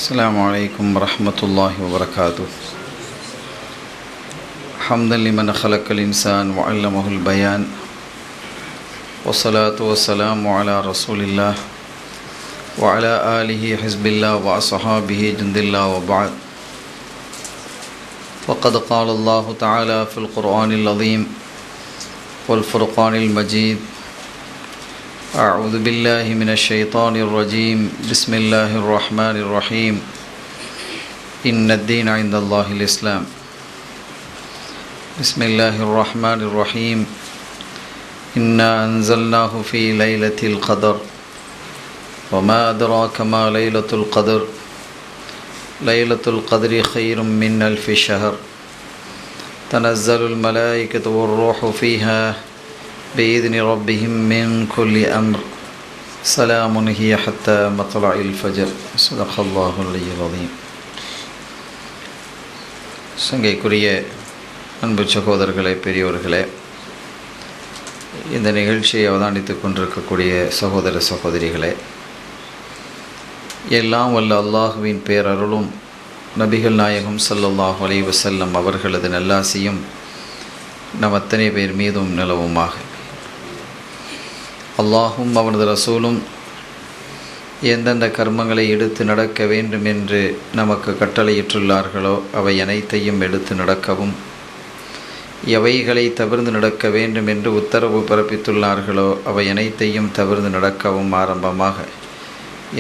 السلام عليكم ورحمة الله وبركاته. حمدا لمن خلق الإنسان وعلمه البيان، والصلاة والسلام على رسول الله وعلى آله حزب الله وأصحابه جند الله، وبعد. وقد قال الله تعالى في القرآن العظيم والفرقان المجيد: أعوذ بالله من الشيطان الرجيم، بسم الله الرحمن الرحيم، إن الدين عند الله الإسلام. بسم الله الرحمن الرحيم، إنا أنزلناه في ليلة القدر، وما أدراك ما ليلة القدر، ليلة القدر خير من ألف شهر، تنزل الملائكة والروح فيها بإذن ربهم من كل أمر، سلام هي حتى مطلع الفجر. صدق الله العلي العظيم. சங்கைக்குரிய அன்பு சகோதரர்களே, பெரியோர்களே, இந்த நிகழ்ச்சியை அவதானித்து கொண்டிருக்கக்கூடிய சகோதர சகோதரிகளே, எல்லாம் வல்ல அல்லாஹுவின் பேரருளும் நபிகள் நாயகம் ஸல்லல்லாஹு அலைஹி வஸல்லம் அவர்களது நல்லாசியும் நம் அத்தனை பேர் மீதும் நிலவுமாக. அல்லாஹும் அவனது ரசூலும் எந்தெந்த கர்மங்களை எடுத்து நடக்க வேண்டும் என்று நமக்கு கட்டளையிட்டுள்ளார்களோ அவை அனைத்தையும் எடுத்து நடக்கவும், எவைகளை தவிர்த்து நடக்க வேண்டும் என்று உத்தரவு பிறப்பித்துள்ளார்களோ அவை அனைத்தையும் தவிர்த்து நடக்கவும் ஆரம்பமாக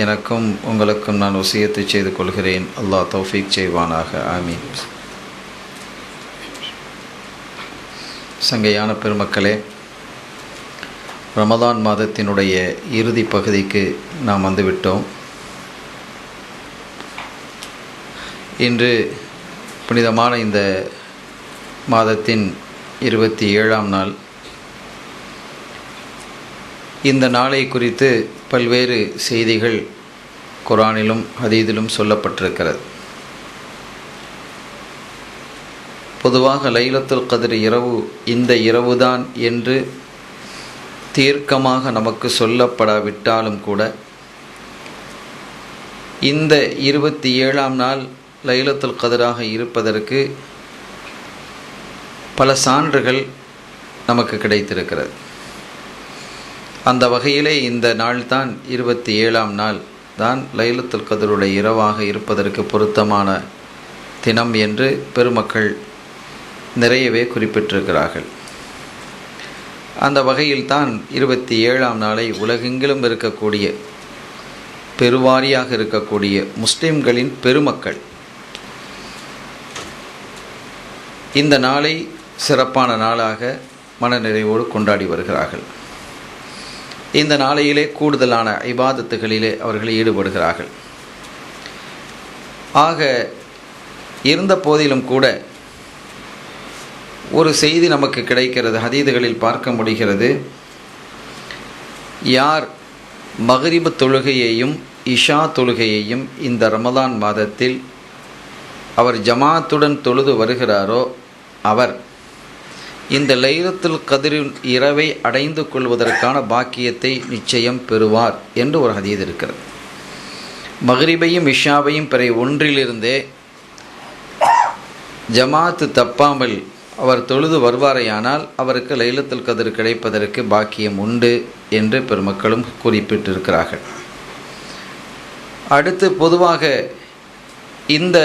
எனக்கும் உங்களுக்கும் நான் வசியத்து செய்து கொள்கிறேன். அல்லாஹ் தௌஃபீக் செய்வானாக. ஆமீன். சங்கையான பெருமக்களே, ரமதான் மாதத்தினுடைய இறுதி பகுதிக்கு நாம் வந்துவிட்டோம். இன்று புனிதமான இந்த மாதத்தின் 27ஆம் நாள். இந்த நாளை குறித்து பல்வேறு செய்திகள் குர்ஆனிலும் ஹதீஸிலும் சொல்லப்பட்டிருக்கிறது. பொதுவாக லைலத்துல் கத்ர் இரவு இந்த இரவுதான் என்று தீர்க்கமாக நமக்கு சொல்லப்படாவிட்டாலும் கூட இந்த 27ஆம் நாள் லைலத்துல் கத்ராக இருப்பதற்கு பல சான்றுகள் நமக்கு கிடைத்திருக்கிறது. அந்த வகையிலே இந்த நாள்தான் 27ஆம் நாள் தான் லைலத்துல் கத்ருடைய இரவாக இருப்பதற்கு பொருத்தமான தினம் என்று பெருமக்கள் நிறையவே குறிப்பிட்டிருக்கிறார்கள். அந்த வகையில்தான் 27ஆம் நாளை உலகெங்கிலும் இருக்கக்கூடிய பெருவாரியாக இருக்கக்கூடிய முஸ்லிம்களின் பெருமக்கள் இந்த நாளை சிறப்பான நாளாக மனநிறைவோடு கொண்டாடி வருகிறார்கள். இந்த நாளையிலே கூடுதலான இபாதத்துகளிலே அவர்கள் ஈடுபடுகிறார்கள். ஆக இருந்த போதிலும் கூட ஒரு செய்தி நமக்கு கிடைக்கிறது, ஹதீதுகளில் பார்க்க முடிகிறது. யார் மக்ரிப் தொழுகையையும் இஷா தொழுகையையும் இந்த ரமதான் மாதத்தில் அவர் ஜமாத்துடன் தொழுது வருகிறாரோ அவர் இந்த லைலத்துல் கத்ரின் இரவை அடைந்து கொள்வதற்கான பாக்கியத்தை நிச்சயம் பெறுவார் என்று ஒரு ஹதீஸ் இருக்கிறது. மக்ரிபையும் இஷாவையும் பிறை ஒன்றிலிருந்தே ஜமாத்து தப்பாமல் அவர் தொழுது வருவாரையானால் அவருக்கு லைலத்துல் கத்ர் கிடைப்பதற்கு பாக்கியம் உண்டு என்று பெருமக்களும் குறிப்பிட்டிருக்கிறார்கள். அடுத்து பொதுவாக இந்த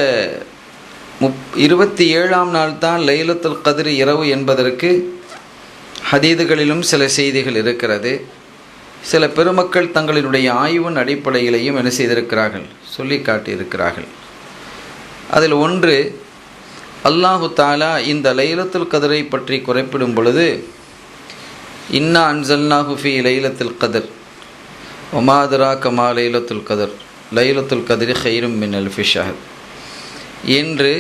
27ஆம் நாள் தான் லைலத்துல் கத்ர் இரவு என்பதற்கு ஹதீதுகளிலும் சில செய்திகள் இருக்கிறது. சில பெருமக்கள் தங்களினுடைய ஆய்வின் அடிப்படையிலையும் என்ன செய்திருக்கிறார்கள், சொல்லி காட்டியிருக்கிறார்கள். அதில் ஒன்று, அல்லாஹு தாலா இந்த லைலத்துல் கத்ரை பற்றி குறிப்பிடும் பொழுது, இன்னா அன்ஸல்னாஹு ஃபீ லைலத்துல் கத்ர் வமா அத்ராக மா லைலத்துல் கத்ர், லைலத்துல் கத்ரி ഖൈറുம் மின் அல்ஃபி ஷஹர் என்று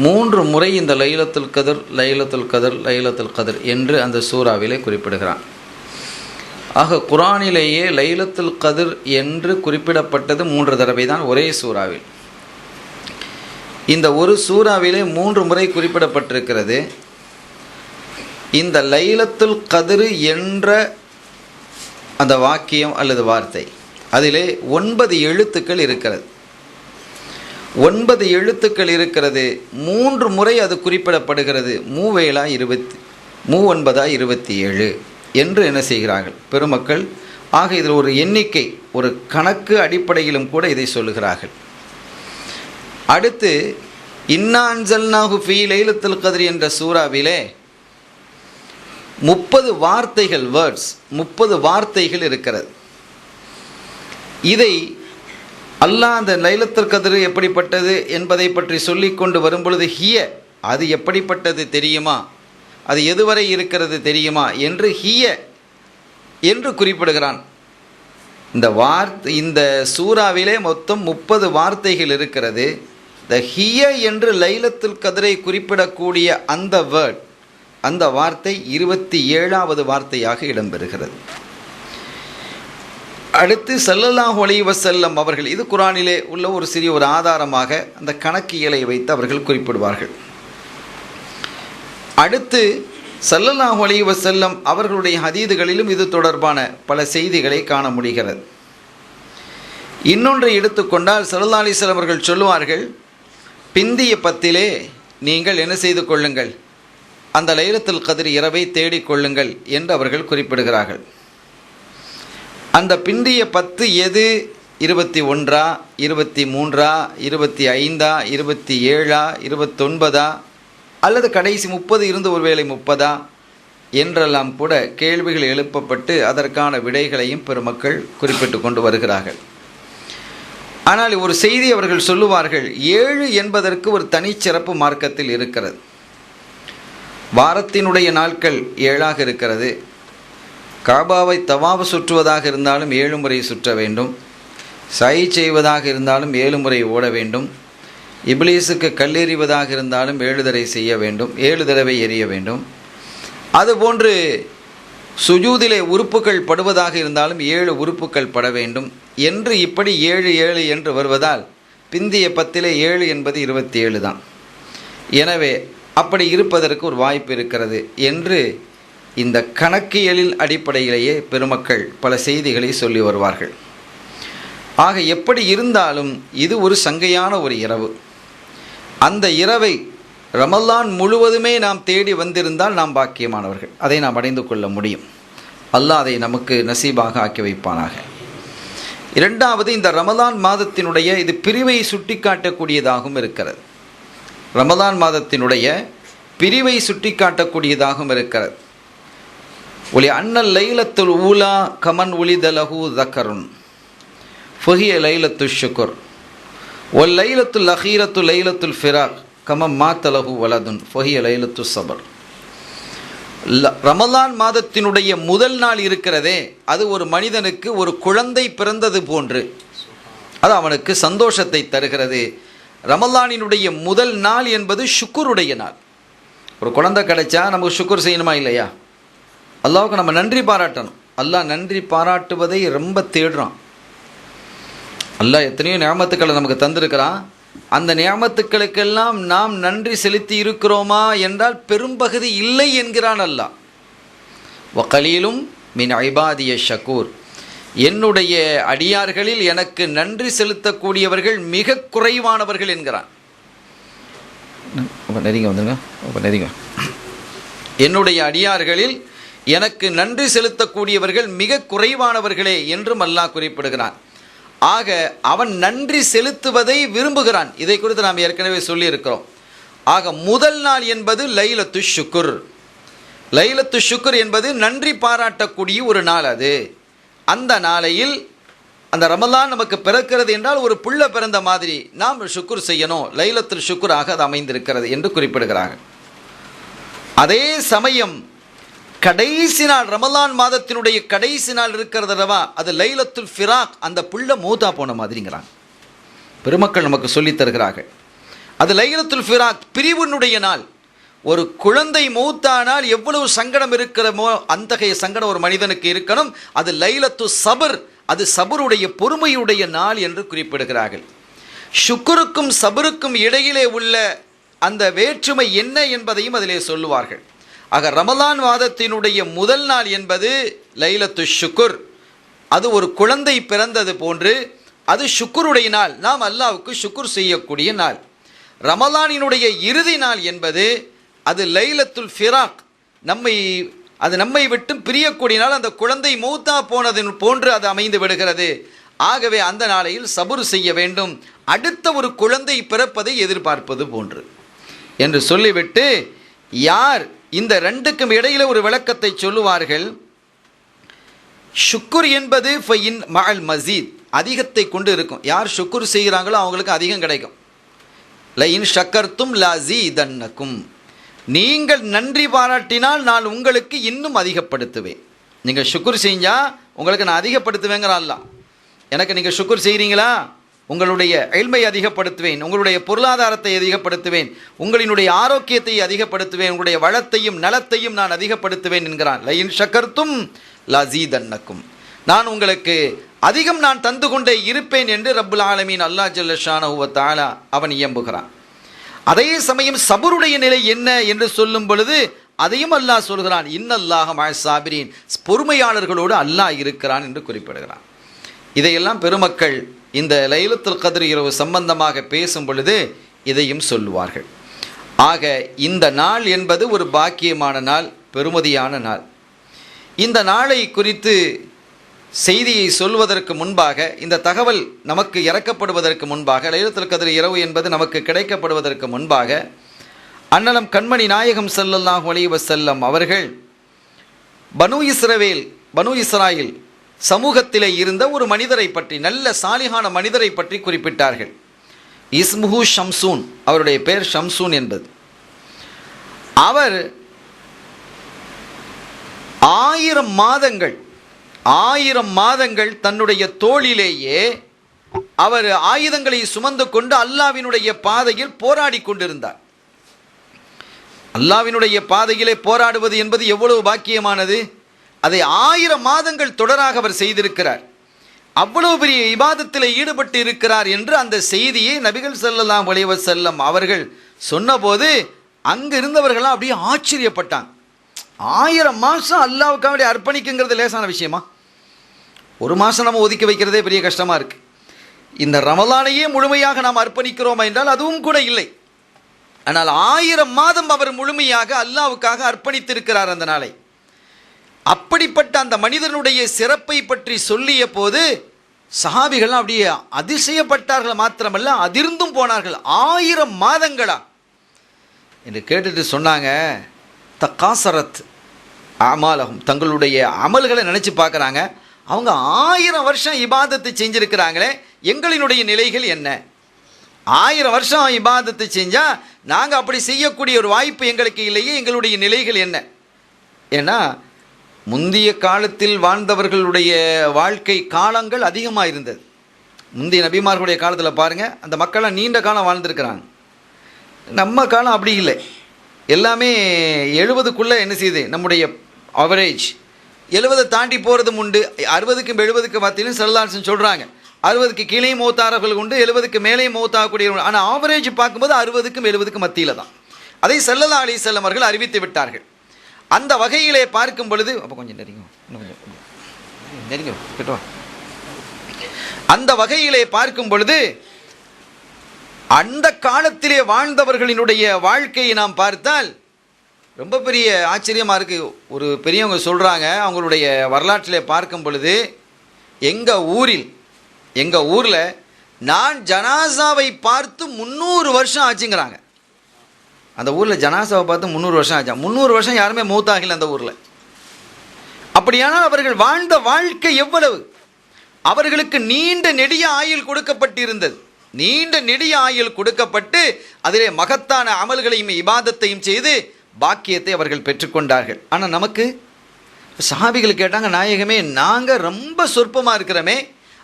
3 முறை இந்த லைலத்துல் கத்ர் லைலத்துல் கத்ர் லைலத்துல் கத்ர் என்று அந்த சூறாவிலே குறிப்பிடுகிறான். ஆக குர்ஆனிலேயே லைலத்துல் கத்ர் என்று குறிப்பிடப்பட்டது 3 தடவை தான் ஒரே சூறாவில். இந்த ஒரு சூறாவிலே 3 முறை குறிப்பிடப்பட்டிருக்கிறது. இந்த லைலத்துல் கத்ர் என்ற அந்த வாக்கியம் அல்லது வார்த்தை அதிலே 9 எழுத்துக்கள் இருக்கிறது. 9 எழுத்துக்கள் இருக்கிறது. 3 முறை அது குறிப்பிடப்படுகிறது. மூவேளா 27 என்று என்ன செய்கிறார்கள் பெருமக்கள். ஆக இதில் ஒரு எண்ணிக்கை, ஒரு கணக்கு அடிப்படையிலும் கூட இதை சொல்லுகிறார்கள். அடுத்து இன்னா அன்ஸல்நாஹு ஃபீ லைலத்துல் கத்ர் என்ற சூறாவிலே 30 வார்த்தைகள், வேர்ட்ஸ் 30 வார்த்தைகள் இருக்கிறது. இதை அல்லாஹ் அந்த லைலத்துல் கத்ர் எப்படிப்பட்டது என்பதை பற்றி சொல்லி கொண்டு வரும்பொழுது அது எப்படிப்பட்டது தெரியுமா, அது எதுவரை இருக்கிறது தெரியுமா என்று என்று குறிப்பிடுகிறான். இந்த சூறாவிலே மொத்தம் 30 வார்த்தைகள் இருக்கிறது. இந்த என்று லைலத்துல் கத்ரை குறிப்பிடக்கூடிய அந்த வேர்ட், அந்த வார்த்தை 27வது வார்த்தையாக இடம்பெறுகிறது. அடுத்து ஸல்லல்லாஹு அலைஹி வஸல்லம் அவர்கள், இது குர்ஆனிலே உள்ள ஒரு சிறிய ஒரு ஆதாரமாக அந்த கணக்கியலை வைத்து அவர்கள் குறிப்பிடுவார்கள். அடுத்து ஸல்லல்லாஹு அலைஹி வஸல்லம் அவர்களுடைய ஹதீதுகளிலும் இது தொடர்பான பல செய்திகளை காண முடிகிறது. இன்னொன்றை எடுத்துக்கொண்டால் ஸல்லல்லாஹு அலைஹி வஸல்லம் அவர்கள் சொல்லுவார்கள், பிந்திய பத்திலே நீங்கள் என்ன செய்து கொள்ளுங்கள், அந்த லைலத்துல் கத்ர் இரவை தேடிக்கொள்ளுங்கள் என்று அவர்கள் குறிப்பிடுகிறார்கள். அந்த பிந்திய 10 எது? 21, 23, 25, 27, 29 அல்லது கடைசி 30 இருந்து ஒருவேளை 30 என்றெல்லாம் கூட கேள்விகள் எழுப்பப்பட்டு அதற்கான விடைகளையும் பெருமக்கள் குறிப்பிட்டு கொண்டு வருகிறார்கள். ஆனால் ஒரு செய்தி அவர்கள் சொல்லுவார்கள், 7 என்பதற்கு ஒரு தனிச்சிறப்பு மார்க்கத்தில் இருக்கிறது. வாரத்தினுடைய நாட்கள் 7ஆக இருக்கிறது. காபாவை தவாஃப் சுற்றுவதாக இருந்தாலும் 7 முறை சுற்ற வேண்டும். சை செய்வதாக இருந்தாலும் 7 முறை ஓட வேண்டும். இப்லீஸுக்கு கல்லெறிவதாக இருந்தாலும் 7 தடவை செய்ய வேண்டும், 7 தடவை எறிய வேண்டும். அதுபோன்று சுஜூதிலே உறுப்புகள் படுவதாக இருந்தாலும் 7 உறுப்புகள் பட வேண்டும் என்று இப்படி 7 என்று வருவதால் பிந்திய 10 7 என்பது 27 தான். எனவே அப்படி இருப்பதற்கு ஒரு வாய்ப்பு இருக்கிறது என்று இந்த கணக்கியலின் அடிப்படையிலேயே பெருமக்கள் பல செய்திகளை சொல்லி வருவார்கள். ஆக எப்படி இருந்தாலும் இது ஒரு சங்கையான ஒரு இரவு. அந்த இரவை ரமலான் முழுவதுமே நாம் தேடி வந்திருந்தால் நாம் பாக்கியமானவர்கள், அதை நாம் அடைந்து கொள்ள முடியும். அல்லாஹ் அதை நமக்கு நசீபாக ஆக்கி வைப்பானாக. இரண்டாவது, இந்த ரமலான் மாதத்தினுடைய இது பிரிவை சுட்டி காட்டக்கூடியதாகவும் இருக்கிறது. ரமலான் மாதத்தினுடைய பிரிவை சுட்டி காட்டக்கூடியதாகவும் இருக்கிறது. ஒலி அன்னல் லைலத்துல் ஊலா கமன் உலிதலஹு தக்கருன் ஃபஹிய லைலத்து ஷுக்குர் ஒல் லைலத்துல் அஹீரத்து லைலத்துல் ஃபிராக் கமம் மாத்தலஹு வலதுன் ஃபஹிய லைலத்து சபர். ரமலான் மாதத்தினுடைய முதல் நாள் இருக்கிறதே, அது ஒரு மனிதனுக்கு ஒரு குழந்தை பிறந்தது போன்று, அது அவனுக்கு சந்தோஷத்தை தருகிறது. ரமலானினுடைய முதல் நாள் என்பது ஷுக்குருடைய நாள். ஒரு குழந்தை கிடைச்சா நமக்கு ஷுக்குர் செய்யணுமா இல்லையா? அல்லாஹ்வுக்கு நம்ம நன்றி பாராட்டணும். அல்லாஹ் நன்றி பாராட்டுவதை ரொம்ப தேடுறான். அல்லாஹ் எத்தனையோ நியாமத்துக்களை நமக்கு தந்திருக்கிறான். அந்த நியாமத்துக்களுக்கெல்லாம் நாம் நன்றி செலுத்தி இருக்கிறோமா என்றால் பெரும்பகுதி இல்லை என்கிறான் அல்லாஹ். வகலீலும் மின் இபாதிய ஷக்கூர், என்னுடைய அடியார்களில் எனக்கு நன்றி செலுத்தக்கூடியவர்கள் மிக குறைவானவர்கள் என்கிறான். என்னுடைய அடியார்களில் எனக்கு நன்றி செலுத்தக்கூடியவர்கள் மிக குறைவானவர்களே என்றும் அல்லாஹ் குறிப்பிடுகிறான். ஆக அவன் நன்றி செலுத்துவதை விரும்புகிறான். இதை குறித்து நாம் ஏற்கனவே சொல்லியிருக்கிறோம். ஆக முதல் நாள் என்பது லைலத்து ஷுக்குர். லைலத்து ஷுக்குர் என்பது நன்றி பாராட்டக்கூடிய ஒரு நாள். அது அந்த நாளையில் அந்த ரமலான் நமக்கு பிறக்கிறது என்றால் ஒரு புள்ள பிறந்த மாதிரி நாம் ஷுக்குர் செய்யணும். லைலத்துல் ஷுக்குராக அது அமைந்திருக்கிறது என்று குறிப்பிடுகிறார்கள். அதே சமயம் கடைசி நாள், ரமலான் மாதத்தினுடைய கடைசி நாள் இருக்கிறதவா, அது லைலத்துல் ஃபிராக், அந்த புள்ள மூத்தா போன மாதிரிங்கிறாங்க பெருமக்கள் நமக்கு சொல்லித் தருகிறார்கள். அது லைலத்துல் ஃபிராக், பிரிவினுடைய நாள். ஒரு குழந்தை மூத்தானால் எவ்வளவு சங்கடம் இருக்கிறமோ அத்தகைய சங்கடம் ஒரு மனிதனுக்கு இருக்கணும். அது லைலத்து சபர், அது சபருடைய பொறுமையுடைய நாள் என்று குறிப்பிடுகிறார்கள். ஷுக்குருக்கும் சபருக்கும் இடையிலே உள்ள அந்த வேற்றுமை என்ன என்பதையும் அதிலே சொல்லுவார்கள். ஆக ரமலான் மாதத்தினுடைய முதல் நாள் என்பது லைலத்து ஷுக்குர், அது ஒரு குழந்தை பிறந்தது போன்று. அது ஷுக்குருடைய நாள், நாம் அல்லாஹ்வுக்கு ஷுக்குர் செய்யக்கூடிய நாள். ரமலானினுடைய இறுதி நாள் என்பது அது லைலத்துல் ஃபிராக், நம்மை விட்டு பிரியக்கூடிய நாள். அந்த குழந்தை மௌத்தா போனது போன்று அது அமைந்து விடுகிறது. ஆகவே அந்த நாளையில் சபுர் செய்ய வேண்டும், அடுத்த ஒரு குழந்தை பிறப்பதை எதிர்பார்ப்பது போன்று என்று சொல்லிவிட்டு, யார் இந்த ரெண்டுக்கும் இடையில ஒரு விளக்கத்தை சொல்லுவார்கள். ஷுக்குர் என்பது ஃபைன் மஅல் மஸீத், அதிகத்தை கொண்டு இருக்கும். யார் ஷுக்குர் செய்கிறாங்களோ அவங்களுக்கு அதிகம் கிடைக்கும். லஇன் ஷக்கர்தும் லஸீதன்னகும், நீங்கள் நன்றி பாராட்டினால் நான் உங்களுக்கு இன்னும் அதிகப்படுத்துவேன். நீங்கள் ஷுக்குர் செஞ்சால் உங்களுக்கு நான் அதிகப்படுத்துவேங்கிற அல்லாஹ். எனக்கு நீங்கள் ஷுக்குர் செய்கிறீங்களா, உங்களுடைய இல்மை அதிகப்படுத்துவேன், உங்களுடைய பொருளாதாரத்தை அதிகப்படுத்துவேன், உங்களினுடைய ஆரோக்கியத்தை அதிகப்படுத்துவேன், உங்களுடைய வளத்தையும் நலத்தையும் நான் அதிகப்படுத்துவேன் என்கிறான். லஇன் ஷக்கர்தும் லஸீதன்னகும், நான் உங்களுக்கு அதிகம் நான் தந்து கொண்டே இருப்பேன் என்று ரப்புல் ஆலமீன் அல்லாஹ் ஜல்ல ஷானஹு வ தஆலா அவன் இயம்புகிறான். அதே சமயம் சபருடைய நிலை என்ன என்று சொல்லும் பொழுது அதையும் அல்லாஹ் சொல்கிறான். இன்னல்லாஹ மஅஸ் சாபிரீன், பொறுமையாளர்களோடு அல்லாஹ் இருக்கிறான் என்று குறிப்பிடுகிறான். இதையெல்லாம் பெருமக்கள் இந்த லைலத்துல் கத்ர் இரவு சம்பந்தமாக பேசும் பொழுது இதையும் சொல்லுவார்கள். ஆக இந்த நாள் என்பது ஒரு பாக்கியமான நாள், பெருமதியான நாள். இந்த நாளை குறித்து செய்தியை சொல்வதற்கு முன்பாக, இந்த தகவல் நமக்கு இறக்கப்படுவதற்கு முன்பாக, லைலத்துல் கத்ர் இரவு என்பது நமக்கு கிடைக்கப்படுவதற்கு முன்பாக, அன்னலம் கண்மணி நாயகம் ஸல்லல்லாஹு அலைஹி வஸல்லம் அவர்கள் பனு இஸ்ராயில் சமூகத்திலே இருந்த ஒரு மனிதரை பற்றி, நல்ல சாலிகான மனிதரை பற்றி குறிப்பிட்டார்கள். இஸ்முஹு ஷம்சூன், அவருடைய பெயர் ஷம்சூன் என்பது. அவர் 1000 மாதங்கள் தன்னுடைய தோளிலேயே அவர் ஆயுதங்களை சுமந்து கொண்டு அல்லாஹ்வினுடைய பாதையில் போராடி கொண்டிருந்தார். அல்லாஹ்வினுடைய பாதையிலே போராடுவது என்பது எவ்வளவு பாக்கியமானது. அதை 1000 மாதங்கள் தொடராக அவர் செய்திருக்கிறார். அவ்வளவு பெரிய இபாதத்தில் ஈடுபட்டு இருக்கிறார் என்று அந்த செய்தியை நபிகள் ஸல்லல்லாஹு அலைஹி வஸல்லம் அவர்கள் சொன்னபோது அங்கு இருந்தவர்களாம் அப்படியே ஆச்சரியப்பட்டாங்க. 1000 மாதம் அல்லாஹ்வுக்காக அர்ப்பணிக்குங்கிறது லேசான விஷயமா? ஒரு மாதம் நம்ம ஒதுக்கி வைக்கிறதே பெரிய கஷ்டமாக இருக்குது. இந்த ரமலானையே முழுமையாக நாம் அர்ப்பணிக்கிறோமா என்றால் அதுவும் கூட இல்லை. ஆனால் 1000 மாதம் அவர் முழுமையாக அல்லாஹ்வுக்காக அர்ப்பணித்திருக்கிறார் அந்த நாளை. அப்படிப்பட்ட அந்த மனிதனுடைய சிறப்பை பற்றி சொல்லிய போது சஹாபிகள் அப்படியே அதிசயப்பட்டார்கள், மாத்திரமல்ல அதிர்ந்தும் போனார்கள். 1000 மாதங்களா என்று கேட்டுட்டு சொன்னாங்க, தக்காசரத் அமாலகும், தங்களுடைய அமல்களை நினச்சி பார்க்குறாங்க. அவங்க 1000 வருஷம் இபாதத்து செஞ்சுருக்கிறாங்களே, எங்களினுடைய நிலைகள் என்ன? 1000 வருஷம் இபாதத்து செஞ்சால் நாங்கள் அப்படி செய்யக்கூடிய ஒரு வாய்ப்பு எங்களுக்கு இல்லையே, எங்களுடைய நிலைகள் என்ன? ஏன்னா முந்தைய காலத்தில் வாழ்ந்தவர்களுடைய வாழ்க்கை காலங்கள் அதிகமாக இருந்தது. முந்தைய நபிமார்களுடைய காலத்தில் பாருங்கள், அந்த மக்கள்லாம் நீண்ட காலம் வாழ்ந்துருக்கிறாங்க. நம்ம காலம் அப்படி இல்லை. எல்லாமே 70க்குள்ளே என்ன செய்யுது, நம்முடைய அவரேஜ் 70 தாண்டி போகிறதும் உண்டு. 60க்கும் 70க்கு மத்தியிலும் செல்லான்னு சொல்கிறாங்க. 60க்கு கீழே மௌத்தாரர்கள் உண்டு, 70க்கு மேலே மௌத்தாகக்கூடிய. ஆனால் ஆவரேஜ் பார்க்கும்போது 60க்கும் 70க்கும் மத்தியில் தான். அதை ஸல்லல்லாஹு அலைஹி வஸல்லம் அவர்கள் அறிவித்து விட்டார்கள். அந்த வகையிலே பார்க்கும் பொழுது அப்போ கொஞ்சம் நெருங்க கிட்டவா. அந்த வகையிலே பார்க்கும் பொழுது அந்த காலத்திலே வாழ்ந்தவர்களினுடைய வாழ்க்கையை நாம் பார்த்தால் ரொம்ப பெரிய ஆச்சரியமாக இருக்குது. ஒரு பெரியவங்க சொல்கிறாங்க, அவங்களுடைய வரலாற்றிலே பார்க்கும் பொழுது எங்கள் ஊரில் நான் ஜனாசாவை பார்த்து 300 வருஷம் ஆச்சுங்கிறாங்க. அந்த ஊரில் ஜனாசாவை பார்த்து 300 வருஷம் ஆச்சா? 300 வருஷம் யாருமே மூத்தாகல அந்த ஊரில். அப்படியானால் அவர்கள் வாழ்ந்த வாழ்க்கை எவ்வளவு? அவர்களுக்கு நீண்ட நெடிய ஆயுள் கொடுக்கப்பட்டிருந்தது. நீண்ட நெடிய ஆயுள் கொடுக்கப்பட்டு அதிலே மகத்தான அமல்களையும் இபாதத்தையும் செய்து பாக்கியத்தை அவர்கள் பெற்றுக்கொண்டார்கள். ஆனால் நமக்கு சஹாபிகள் கேட்டாங்க, நாயகமே நாங்கள் ரொம்ப சொற்பமாக இருக்கிறோமே,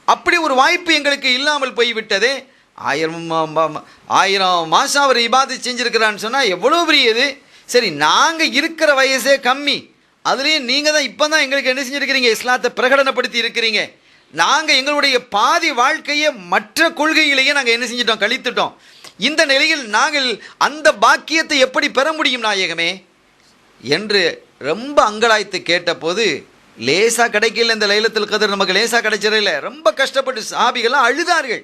அப்படி ஒரு வாய்ப்பு எங்களுக்கு இல்லாமல் போய்விட்டதே. 1000 மாதம் அவர் இபாதத் செஞ்சுருக்கிறான்னு சொன்னால் எவ்வளோ பெரியது. சரி, நாங்கள் இருக்கிற வயசே கம்மி, அதுலேயும் நீங்கள் தான் இப்போ தான் எங்களுக்கு என்ன செஞ்சுருக்கிறீங்க, இஸ்லாத்தை பிரகடனப்படுத்தி இருக்கிறீங்க. நாங்கள் எங்களுடைய பாதி வாழ்க்கையை மற்ற கொள்கையிலேயே நாங்கள் என்ன செஞ்சிட்டோம், கழித்துட்டோம். இந்த நிலையில் நாங்கள் அந்த பாக்கியத்தை எப்படி பெற முடியும் நாயகமே என்று ரொம்ப அங்கலாய்த்து கேட்டபோது லேசாக கிடைக்கல இந்த லைலத்துல் கத்ர், நமக்கு லேசாக கிடைச்சிடல. ரொம்ப கஷ்டப்பட்டு சஹாபிகள்லாம் அழுதார்கள்.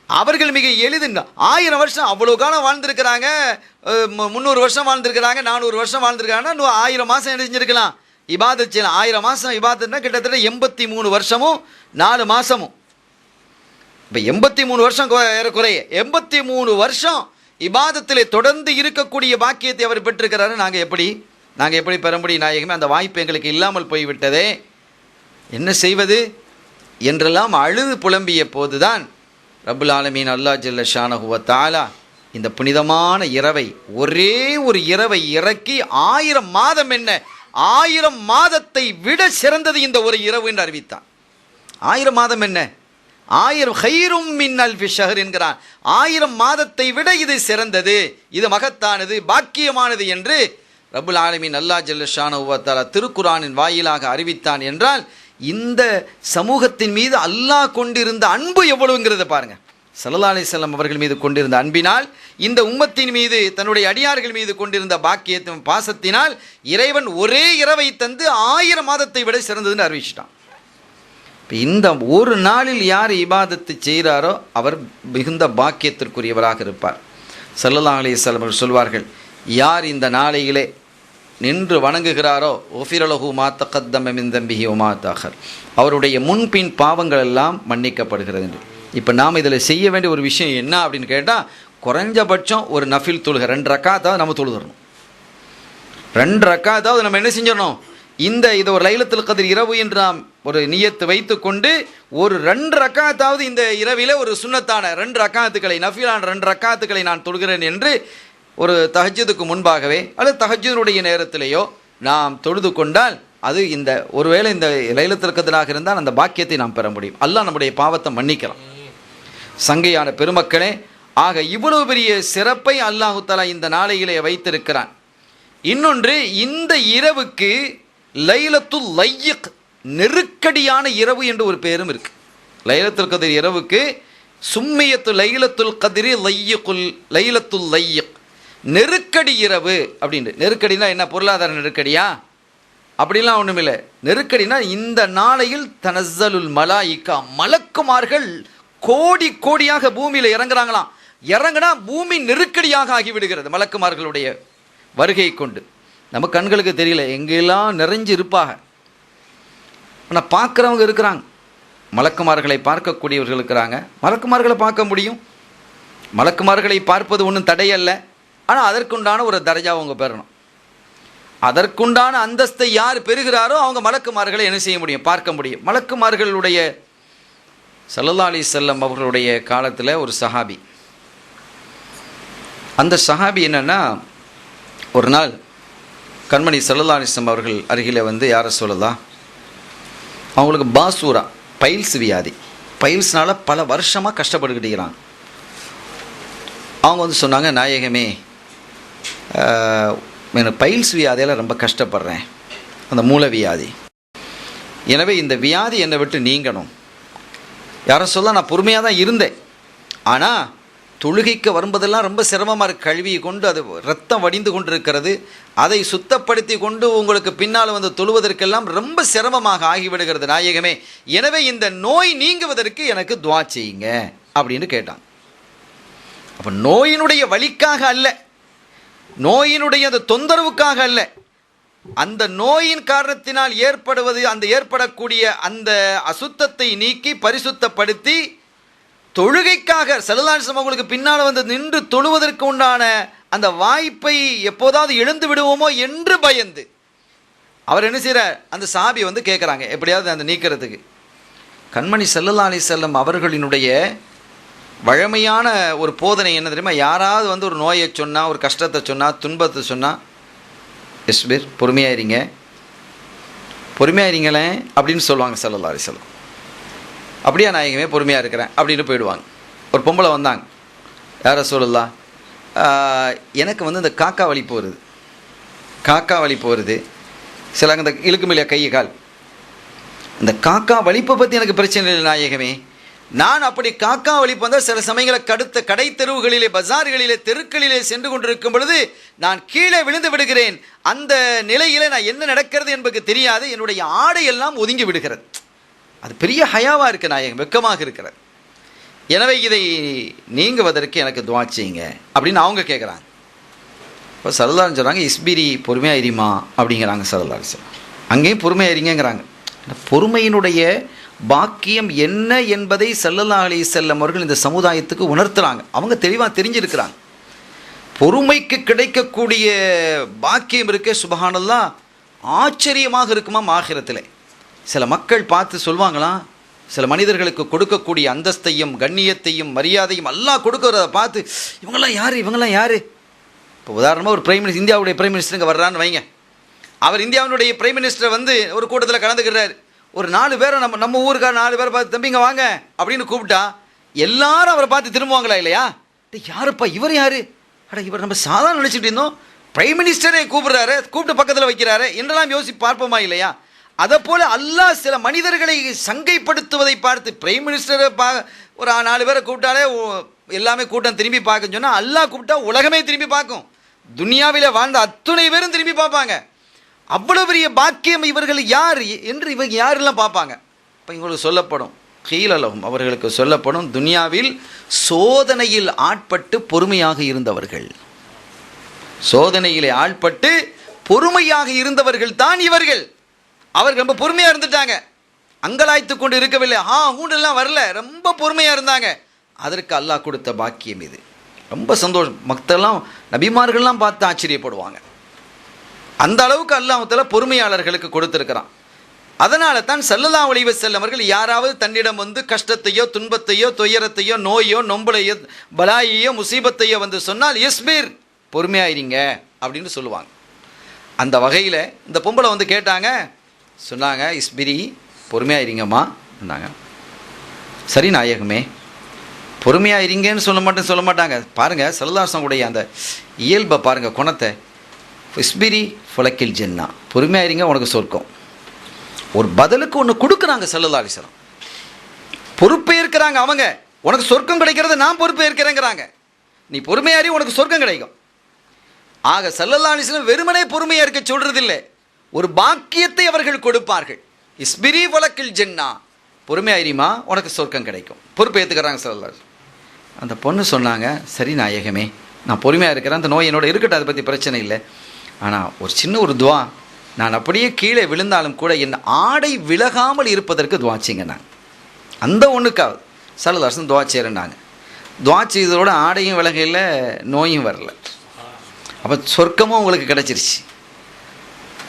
அவர்கள் மிக எளிதுங்க 1000 வருஷம் அவ்வளோ காலம் வாழ்ந்திருக்கிறாங்க, 300 வருஷம் வாழ்ந்திருக்கிறாங்க, 400 வருஷம் வாழ்ந்திருக்காங்கன்னா இன்னும் 1000 மாதம் என்ன செஞ்சுருக்கலாம், இபாதத் செய்யலாம். 1000 மாதம் இபாதத்னா கிட்டத்தட்ட 83 வருஷமும் 4 மாதமும். இப்போ 83 வருஷம் குறைய 83 வருஷம் இபாதத்திலே தொடர்ந்து இருக்கக்கூடிய பாக்கியத்தை அவர் பெற்றிருக்கிறாரு. நாங்கள் எப்படி பெற முடியும் நாயகமே? அந்த வாய்ப்பு எங்களுக்கு இல்லாமல் போய்விட்டதே, என்ன செய்வது என்றெல்லாம் அழுது புலம்பிய போதுதான் ரப்புல் ஆலமீன் அல்லாஹ் ஜல்ல ஷானஹு வ தஆலா இந்த புனிதமான இரவை, ஒரே ஒரு இரவை இறக்கி 1000 மாதம் என்ன, 1000 மாதத்தை விட சிறந்தது இந்த ஒரு இரவு என்று அறிவித்தான். 1000 மாதம் என்ன, 1000 ஹைரும் மின் அல்ஃபி ஷஹர் என்கிறான். 1000 மாதத்தை விட இது சிறந்தது, இது மகத்தானது, பாக்கியமானது என்று ரப்புல் ஆலமீன் அல்லாஹ் ஜல்ல ஷானஹு வ தஆலா திருக்குர்ஆனின் வாயிலாக அறிவித்தான் என்றால் இந்த சமூகத்தின் மீது அல்லாஹ் கொண்டிருந்த அன்பு எவ்வளவுங்கிறத பாருங்க. ஸல்லல்லாஹு அலைஹி வஸல்லம் அவர்கள் மீது கொண்டிருந்த அன்பினால், இந்த உம்மத்தின் மீது தன்னுடைய அடியார்கள் மீது கொண்டிருந்த பாக்கியத்தின் பாசத்தினால் இறைவன் ஒரே இரவை தந்து 1000 மாதத்தை விட சிறந்ததுன்னு அறிவிச்சிட்டான். இப்போ இந்த ஒரு நாளில் யார் இபாதத்து செய்கிறாரோ அவர் மிகுந்த பாக்கியத்திற்குரியவராக இருப்பார். ஸல்லல்லாஹு அலைஹி வஸல்லம் அவர்கள் சொல்வார்கள், யார் இந்த நாளையிலே நின்று வணங்குகிறாரோ ஒஃபிரலஹு மா தகத்தம மின் தம்பிஹி வ மா தஅஹர், அவருடைய முன்பின் பாவங்கள் எல்லாம் மன்னிக்கப்படுகிறது என்று. இப்போ நாம் இதில் செய்ய வேண்டிய ஒரு விஷயம் என்ன அப்படின்னு கேட்டால், குறைஞ்சபட்சம் ஒரு நஃபில் தொழுகை 2 ரக்காத்தாவது நம்ம தொழுகிறணும். 2 ரக்காத்தாவது நம்ம என்ன செஞ்சிடணும், இது ஒரு லைலத்துல் கத்ர் இரவு என்று நாம் ஒரு நியத்து வைத்து கொண்டு ஒரு 2 ரக்காத்தாவது இந்த இரவிலே ஒரு சுன்னத்தான 2 ரக்காத்துக்களை, நஃபிலான 2 ரக்காத்துக்களை நான் தொழுகிறேன் என்று ஒரு தஹஜ்ஜுதுக்கு முன்பாகவே அல்லது தஹஜ்ஜுனுடைய நேரத்திலேயோ நாம் தொழுது கொண்டால் அது ஒருவேளை இந்த லைலத்துல் கத்ராக இருந்தால் அந்த பாக்கியத்தை நாம் பெற முடியும். அல்லாஹ் நம்முடைய பாவத்தை மன்னிக்கலாம். சங்கையான பெருமக்களே, ஆக இவ்வளவு பெரிய சிறப்பை அல்லாஹு தஆலா இந்த நாளையிலே வைத்திருக்கிறான். இன்னொன்று, இந்த இரவுக்கு லைலத்துல் லையிக், நெருக்கடியான இரவு என்று ஒரு பேரும் இருக்கு. லைலத்துல் கத்ர் இரவுக்கு சும்மியத்து லைலத்துல் கத்ரி லைலத்துல் லையிக், நெருக்கடி இரவு அப்படின்ட்டு. நெருக்கடினா என்ன, பொருளாதார நெருக்கடியா? அப்படிலாம் ஒன்றும் இல்லை. நெருக்கடினா இந்த நாளையில் தனஸ்ஸலுல் மலாயிகா, மலக்குமார்கள் கோடி கோடியாக பூமியில் இறங்குறாங்களாம். இறங்குனா பூமி நெருக்கடியாக ஆகிவிடுகிறது மலக்குமார்களுடைய வருகை கொண்டு. நம்ம கண்களுக்கு தெரியல, எங்கெல்லாம் நிறைஞ்சு இருப்பாங்க. ஆனால் பார்க்குறவங்க இருக்கிறாங்க, மலக்குமார்களை பார்க்கக்கூடியவர்கள் இருக்கிறாங்க. மலக்குமார்களை பார்க்க முடியும், மலக்குமார்களை பார்ப்பது ஒன்றும் தடையல்ல. ஆனால் அதற்குண்டான ஒரு தரஜாவை அவங்க பெறணும். அதற்குண்டான அந்தஸ்தை யார் பெறுகிறாரோ அவங்க மலக்குமார்களை என்ன செய்ய முடியும், பார்க்க முடியும். மலக்குமார்களுடைய ஸல்லல்லாஹு அலைஹி வஸல்லம் அவர்களுடைய காலத்தில் ஒரு சஹாபி, அந்த சஹாபி என்னன்னா, ஒரு நாள் கண்மணி ஸல்லல்லாஹு அலைஹி வஸல்லம் அவர்கள் அருகில் வந்து, யார சொல்லலாம், அவங்களுக்கு பாசூரா பைல்ஸ் வியாதி, பைல்ஸ்னால பல வருஷமாக கஷ்டப்பட்டுக்கிட்டுக்கிறாங்க. அவங்க வந்து சொன்னாங்க, நாயகமே எனக்கு பைல்ஸ் வியாதியால் ரொம்ப கஷ்டப்படுறேன், அந்த மூல வியாதி, எனவே இந்த வியாதி என்னை விட்டு நீங்கணும். யாரும் சொல்ல, நான் பொறுமையாக தான் இருந்தேன், ஆனால் தொழுகைக்கு வரும்போதெல்லாம் ரொம்ப சிரமமாக இருக்குது. கழுவியை கொண்டு அது ரத்தம் வடிந்து கொண்டு இருக்கிறது, அதை சுத்தப்படுத்தி கொண்டு உங்களுக்கு பின்னால் வந்து தொழுவதற்கெல்லாம் ரொம்ப சிரமமாக ஆகிவிடுகிறது நாயகமே, எனவே இந்த நோய் நீங்குவதற்கு எனக்கு துஆ செய்யுங்க அப்படின்னு கேட்டாங்க. அப்போ நோயினுடைய வலிக்காக அல்ல, நோயினுடைய அந்த தொந்தரவுக்காக அல்ல, அந்த நோயின் காரணத்தினால் ஏற்படக்கூடிய அந்த அசுத்தத்தை நீக்கி பரிசுத்தப்படுத்தி தொழுகைக்காக ஸல்லல்லாஹு அலைஹி வஸல்லம் அவங்களுக்கு பின்னால் வந்து நின்று தொழுவதற்கு உண்டான அந்த வாய்ப்பை எப்போதாவது இழந்து விடுவோமோ என்று பயந்து அவர் என்ன செய்கிறார், அந்த சஹாபி வந்து கேட்குறாங்க எப்படியாவது அந்த நீக்கிறதுக்கு. கண்மணி ஸல்லல்லாஹு அலைஹி வஸல்லம் அவர்களினுடைய வழமையான ஒரு போதனை என்ன தெரியுமா, யாராவது வந்து ஒரு நோயை சொன்னால், ஒரு கஷ்டத்தை சொன்னால், துன்பத்தை சொன்னால், இஸ்பிர், பொறுமையாயிருங்களேன் அப்படின்னு சொல்லுவாங்க ஸல்லல்லாஹு அலைஹி வஸல்லம். அப்படியா நாயகமே, பொறுமையாக இருக்கிறேன் அப்படின்னு போயிடுவாங்க. ஒரு பொம்பளை வந்தாங்க, யார சொல்லலாம், எனக்கு வந்து இந்த காக்கா வலிப்பு வருது, சிலங்க இந்த இழுக்குமில்லையா கை கால், இந்த காக்கா வலிப்பை பற்றி எனக்கு பிரச்சனை இல்லை நாயகமே, நான் அப்படி காக்கா வலிப்பு வந்தால் சில சமயங்களில் கடுத்த கடை தெருவுகளிலே, பஜார்களிலே, தெருக்களிலே சென்று கொண்டிருக்கும் பொழுது நான் கீழே விழுந்து விடுகிறேன். அந்த நிலையில் நான் என்ன நடக்கிறது என்பது தெரியாது. என்னுடைய ஆடையெல்லாம் ஒதுங்கி விடுகிறது. அது பெரிய ஹயாவாக இருக்குது நாயகம், வெக்கமாக இருக்கிறது. எனவே இதை நீங்குவதற்கு எனக்கு துவா செய்யுங்க அப்படின்னு அவங்க கேட்குறாங்க. இப்போ சல்லல்லாஹு சொல்கிறாங்க, இஸ்பிரி, பொறுமையாக இருமா அப்படிங்கிறாங்க சல்லல்லாஹு. அங்கேயும் பொறுமையாக இருங்கிறாங்க. பொறுமையினுடைய பாக்கியம் என்ன என்பதை ஸல்லல்லாஹு அலைஹி வஸல்லம் அவர்கள் இந்த சமுதாயத்துக்கு உணர்த்துறாங்க. அவங்க தெளிவாக தெரிஞ்சிருக்கிறாங்க. பொறுமைக்கு கிடைக்கக்கூடிய பாக்கியம் இருக்கே, சுபஹானல்லாஹ், ஆச்சரியமாக இருக்குமா ஆகிரத்தில். சில மக்கள் பார்த்து சொல்லுவாங்களாம், சில மனிதர்களுக்கு கொடுக்கக்கூடிய அந்தஸ்தையும் கண்ணியத்தையும் மரியாதையும் அல்லாஹ் கொடுக்கறத பார்த்து இவங்கெல்லாம் யார். இப்போ உதாரணமாக ஒரு பிரைம் மினிஸ்டர், இந்தியாவுடைய பிரைம் மினிஸ்டர் இங்கே வர்றான்னு வைங்க. அவர் இந்தியாவினுடைய பிரைம் மினிஸ்டர் வந்து ஒரு கூட்டத்தில் கலந்துக்கிறார். ஒரு 4 பேரை நம்ம ஊருக்கார 4 பேரை பார்த்து தம்பிங்க வாங்க அப்படின்னு கூப்பிட்டா எல்லாரும் அவரை பார்த்து திரும்புவாங்களா இல்லையா? யாருப்பா இவர், யார்? அட இவர் நம்ம சாதாரண நினச்சிட்டு இருந்தோம், பிரைம் மினிஸ்டரே கூப்பிடுறாரு, கூப்பிட்டு பக்கத்தில் வைக்கிறாரு என்றெல்லாம் யோசிச்சு பார்ப்போமா இல்லையா? அதை போல் அல்லாஹ் சில மனிதர்களை சங்கைப்படுத்துவதை பார்த்து, பிரைம் மினிஸ்டரை ஒரு 4 பேரை கூப்பிட்டாலே எல்லாமே கூட்டம் திரும்பி பார்க்க சொன்னால், அல்லாஹ் கூப்பிட்டா உலகமே திரும்பி பார்க்கும். துனியாவில் வாழ்ந்த அத்துணை பேரும் திரும்பி பார்ப்பாங்க. அவ்வளோ பெரிய பாக்கியம் இவர்கள் யார் என்று இவங்க யாரெல்லாம் பார்ப்பாங்க. இப்போ இவங்களுக்கு சொல்லப்படும், கீழலகும், அவர்களுக்கு சொல்லப்படும், துனியாவில் சோதனையில் ஆட்பட்டு பொறுமையாக இருந்தவர்கள், சோதனையிலே ஆட்பட்டு பொறுமையாக இருந்தவர்கள் தான் இவர்கள். அவர்கள் ரொம்ப பொறுமையாக இருந்துட்டாங்க, அங்கலாய்த்து கொண்டு இருக்கவில்லை, ஊண்டெல்லாம் வரல, ரொம்ப பொறுமையாக இருந்தாங்க. அதற்கு அல்லாஹ் கொடுத்த பாக்கியம் இது. ரொம்ப சந்தோஷம். மக்கள்லாம், நபிமார்கள்லாம் பார்த்து ஆச்சரியப்படுவாங்க. அந்த அளவுக்கு அல்லாஹ்வுத்தாலா பொறுமையாளர்களுக்கு கொடுத்திருக்கிறான். அதனால தான் ஸல்லல்லாஹு அலைஹி வஸல்லம் அவர்கள் யாராவது தன்னிடம் வந்து கஷ்டத்தையோ துன்பத்தையோ துயரத்தையோ நோயோ நொம்பலையோ பலாயையோ முசீபத்தையோ வந்து சொன்னால், இஸ்பிர், பொறுமையாயிருங்க அப்படின்னு சொல்லுவாங்க. அந்த வகையில் இந்த பொம்பளை வந்து கேட்டாங்க, சொன்னாங்க, இஸ்பிரி, பொறுமையாயிருங்கம்மா சொன்னாங்க. சரி நாயகமே, பொறுமையாயிருங்கன்னு சொல்ல மாட்டாங்க. பாருங்கள் ஸல்லல்லாஹு அலைஹி வஸல்லம் உடைய அந்த இயல்பை பாருங்கள், குணத்தை. இஸ்பிரி ஃபலக்கில் ஜன்னா, பொறுமையாயிருங்க, உனக்கு சொர்க்கம். ஒரு பதிலுக்கு ஒன்று கொடுக்குறாங்க ஸல்லல்லாஹு அலைஹி வஸல்லம். பொறுப்பேற்கிறாங்க அவங்க, உனக்கு சொர்க்கம் கிடைக்கிறது நான் பொறுப்பேற்கிறேங்கிறாங்க. நீ பொறுமையாரி, உனக்கு சொர்க்கம் கிடைக்கும். ஆக ஸல்லல்லாஹு அலைஹி வஸல்லம் வெறுமனே பொறுமையாக இருக்க சொல்கிறதில்லை, ஒரு பாக்கியத்தை அவர்கள் கொடுப்பார்கள். இஸ்பிரி ஃபலக்கில் ஜன்னா, பொறுமையாயிருமா, உனக்கு சொர்க்கம் கிடைக்கும். பொறுப்பேற்றுக்கிறாங்க ஸல்லல்லாஹு அலைஹி வஸல்லம். அந்த பொண்ணு சொன்னாங்க, சரி நாயகமே, நான் பொறுமையாக இருக்கிறேன், அந்த நோய் என்னோட இருக்கட்டும், அதை பற்றி பிரச்சனை இல்லை. ஆனால் ஒரு சின்ன ஒரு துவா, நான் அப்படியே கீழே விழுந்தாலும் கூட என் ஆடை விலகாமல் இருப்பதற்கு துவா செய்யுங்க. நான் அந்த ஒன்றுக்காவது ஸல்லல்லாஹு அலைஹி வஸல்லம் துவா செய்கிறேன்னாங்க. துவா செய்ததோட ஆடையும் விலகையில், நோயும் வரல. அப்போ சொர்க்கமும் உங்களுக்கு கிடச்சிருச்சு.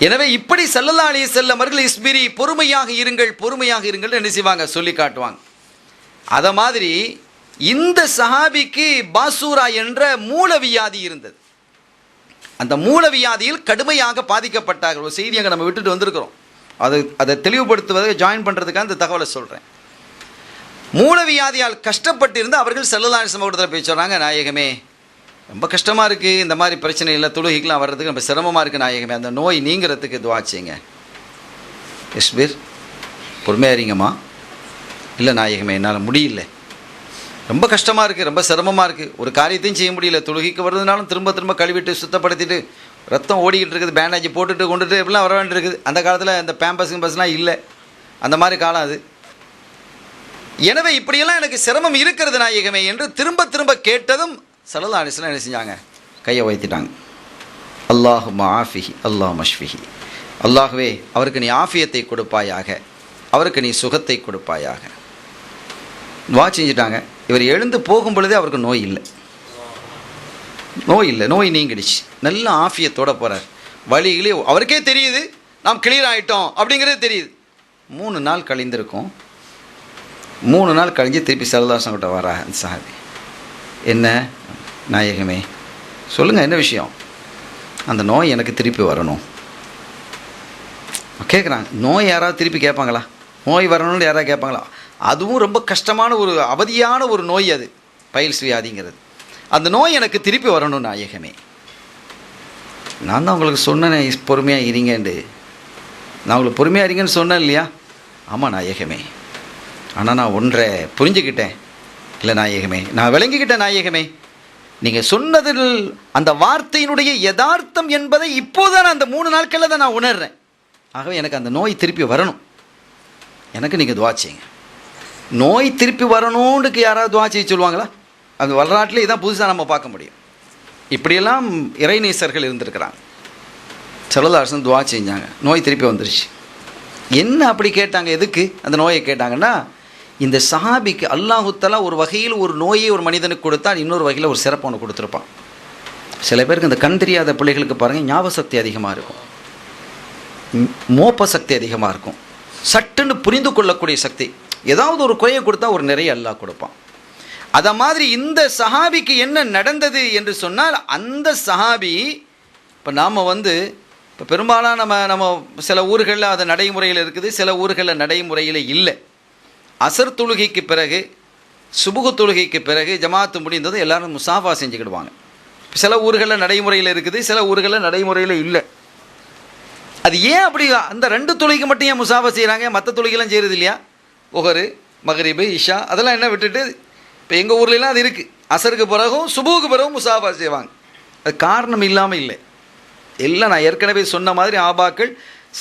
எனவே இப்படி ஸல்லல்லாஹு அலைஹி வஸல்லம் அவர்கள் இஸ்பிரி, பொறுமையாக இருங்கள் என்ன செய்வாங்க, சொல்லி காட்டுவாங்க. அதை மாதிரி இந்த சஹாபிக்கு பாசூரா என்ற மூலவியாதி இருந்தது. அந்த மூலவியாதியில் கடுமையாக பாதிக்கப்பட்டார்கள். ஒரு செய்தி அங்கே நம்ம விட்டுட்டு வந்திருக்கிறோம். அதை தெளிவுபடுத்துவதை ஜாயின் பண்ணுறதுக்காக இந்த தகவலை சொல்கிறேன். மூலவியாதியால் கஷ்டப்பட்டிருந்து அவர்கள் ஸல்லல்லாஹு அலைஹி வஸல்லம் போய் சொன்னாங்க, நாயகமே ரொம்ப கஷ்டமாக இருக்குது, இந்த மாதிரி பிரச்சனை இல்லை, தொழுகைக்கெலாம் வர்றதுக்கு ரொம்ப சிரமமாக இருக்குது நாயகமே, அந்த நோய் நீங்கிறதுக்கு துவா செய்யுங்க. இஸ்பிர், பொறுமையாரிங்கம்மா. இல்லை நாயகமே, என்னால் முடியல, ரொம்ப கஷ்டமாக இருக்குது, ரொம்ப சிரமமாக இருக்குது, ஒரு காரியத்தையும் செய்ய முடியல, தொழுகைக்கு வர்றதுனாலும் திரும்ப கழுவிட்டு சுத்தப்படுத்திட்டு ரத்தம் ஓடிக்கிட்டு இருக்குது, பேண்டேஜ் போட்டுட்டு கொண்டுட்டு இப்படிலாம் வர வேண்டியிருக்குது. அந்த காலத்தில் இந்த பேம்பஸ்லாம் இல்லை, அந்த மாதிரி காலம் அது. எனவே இப்படியெல்லாம் எனக்கு சிரமம் இருக்கிறது நாயகமே என்று திரும்ப கேட்டதும் ஸல்லல்லாஹு அலைஹி வஸல்லம் என்ன செஞ்சாங்க, கையை வைத்திட்டாங்க. அல்லாஹும்ம ஆஃபிஹி அல்லாஹும்ம அஷ்ஃபிஹி, அல்லாஹ்வே அவருக்கு நீ ஆஃபியத்தை கொடுப்பாயாக, அவருக்கு நீ சுகத்தை கொடுப்பாயாக. துவா செஞ்சுட்டாங்க. இவர் எழுந்து போகும் பொழுதே அவருக்கு நோய் இல்லை, நோய் நீங்கிடுச்சு, நல்ல ஆஃபியத்தோடு போகிறார். வழிகளே அவருக்கே தெரியுது, நாம் கிளியர் ஆகிட்டோம் அப்படிங்கிறது தெரியுது. 3 நாள் கழிந்திருக்கும். 3 நாள் கழிஞ்சு திருப்பி ஸல்லல்லாஹு அலைஹி வஸல்லம் வரா அந்த சஹாபி. என்ன நாயகமே, சொல்லுங்கள், என்ன விஷயம்? அந்த நோய் எனக்கு திருப்பி வரணும் கேட்குறாங்க. நோய் யாராவது திருப்பி கேட்பாங்களா? நோய் வரணும்னு யாராவது கேட்பாங்களா? அதுவும் ரொம்ப கஷ்டமான ஒரு அவதியான ஒரு நோய் அது, பைல்ஸ் வியாதிங்கிறது. அந்த நோய் எனக்கு திருப்பி வரணும் நாயகமே. நான் தான் உங்களுக்கு சொன்னேன் பொறுமையாக இருங்கன்னு, நான் உங்களுக்கு பொறுமையாக இருங்கன்னு சொன்னேன் இல்லையா? ஆமாம் நாயகமே. ஆனால் நான் ஒன்றை புரிஞ்சுக்கிட்டேன், இல்லை நாயகமே, நான் விளங்கிக்கிட்டேன் நாயகமே, நீங்கள் சொன்னதில் அந்த வார்த்தையினுடைய யதார்த்தம் என்பதை இப்போதான் அந்த 3 நாட்களில் தான் நான் உணர்றேன். ஆகவே எனக்கு அந்த நோய் திருப்பி வரணும், எனக்கு நீங்கள் துவா செய்யுங்க. நோய் திருப்பி வரணும்னுக்கு யாராவது துவா செய்ய சொல்லுவாங்களா? அந்த வரலாற்றிலே இதான் புதுசாக நம்ம பார்க்க முடியும். இப்படியெல்லாம் இறைநேசர்கள் இருந்திருக்கிறாங்க. ஸல்லல்லாஹு அலைஹி வஸல்லம் துவா செஞ்சாங்க, நோய் திருப்பி வந்துருச்சு. என்ன அப்படி கேட்டாங்க? எதுக்கு அந்த நோயை கேட்டாங்கன்னா, இந்த சஹாபிக்கு அல்லாஹு தஆலா ஒரு வகையில் ஒரு நோயை ஒரு மனிதனுக்கு கொடுத்தால் இன்னொரு வகையில் ஒரு சிறப்பு ஒன்று கொடுத்துருப்பான். சில பேருக்கு இந்த கண் தெரியாத பிள்ளைகளுக்கு பாருங்கள், ஞாபக சக்தி அதிகமாக இருக்கும், மோப்ப சக்தி அதிகமாக இருக்கும், சட்டுன்னு புரிந்து கொள்ளக்கூடிய சக்தி. ஏதாவது ஒரு குறையை கொடுத்தா ஒரு நிறைய அல்லாஹ் கொடுப்பான். அதை மாதிரி இந்த சஹாபிக்கு என்ன நடந்தது என்று சொன்னால், அந்த சஹாபி இப்போ நாம் இப்போ பெரும்பாலான நம்ம சில ஊர்களில் அது நடைமுறையில் இருக்குது, சில ஊர்களில் நடைமுறையில் இல்லை. அசர் தொழுகைக்கு பிறகு, சுபுகு தொழுகைக்கு பிறகு ஜமாத்து முடிந்தது எல்லாரும் முசாஃபா செஞ்சுக்கிடுவாங்க. சில ஊர்களில் நடைமுறையில் இருக்குது, சில ஊர்களில் நடைமுறையில் இல்லை. அது ஏன் அப்படி? அந்த 2 தொழுகைக்கு மட்டும் ஏன் முசாஃபா செய்கிறாங்க, மற்ற தொழுகைலாம் செய்கிறது இல்லையா? ஒஹரு, மகரிபு, இஷா அதெல்லாம் என்ன விட்டுட்டு இப்போ எங்கள் ஊர்லலாம் அது இருக்குது. அசருக்கு பிறகும் சுபுவுக்கு பிறகும் முசாஃபா செய்வாங்க. அது காரணம் இல்லாமல் இல்லை, எல்லாம் நான் ஏற்கனவே சொன்ன மாதிரி ஆபாக்கள்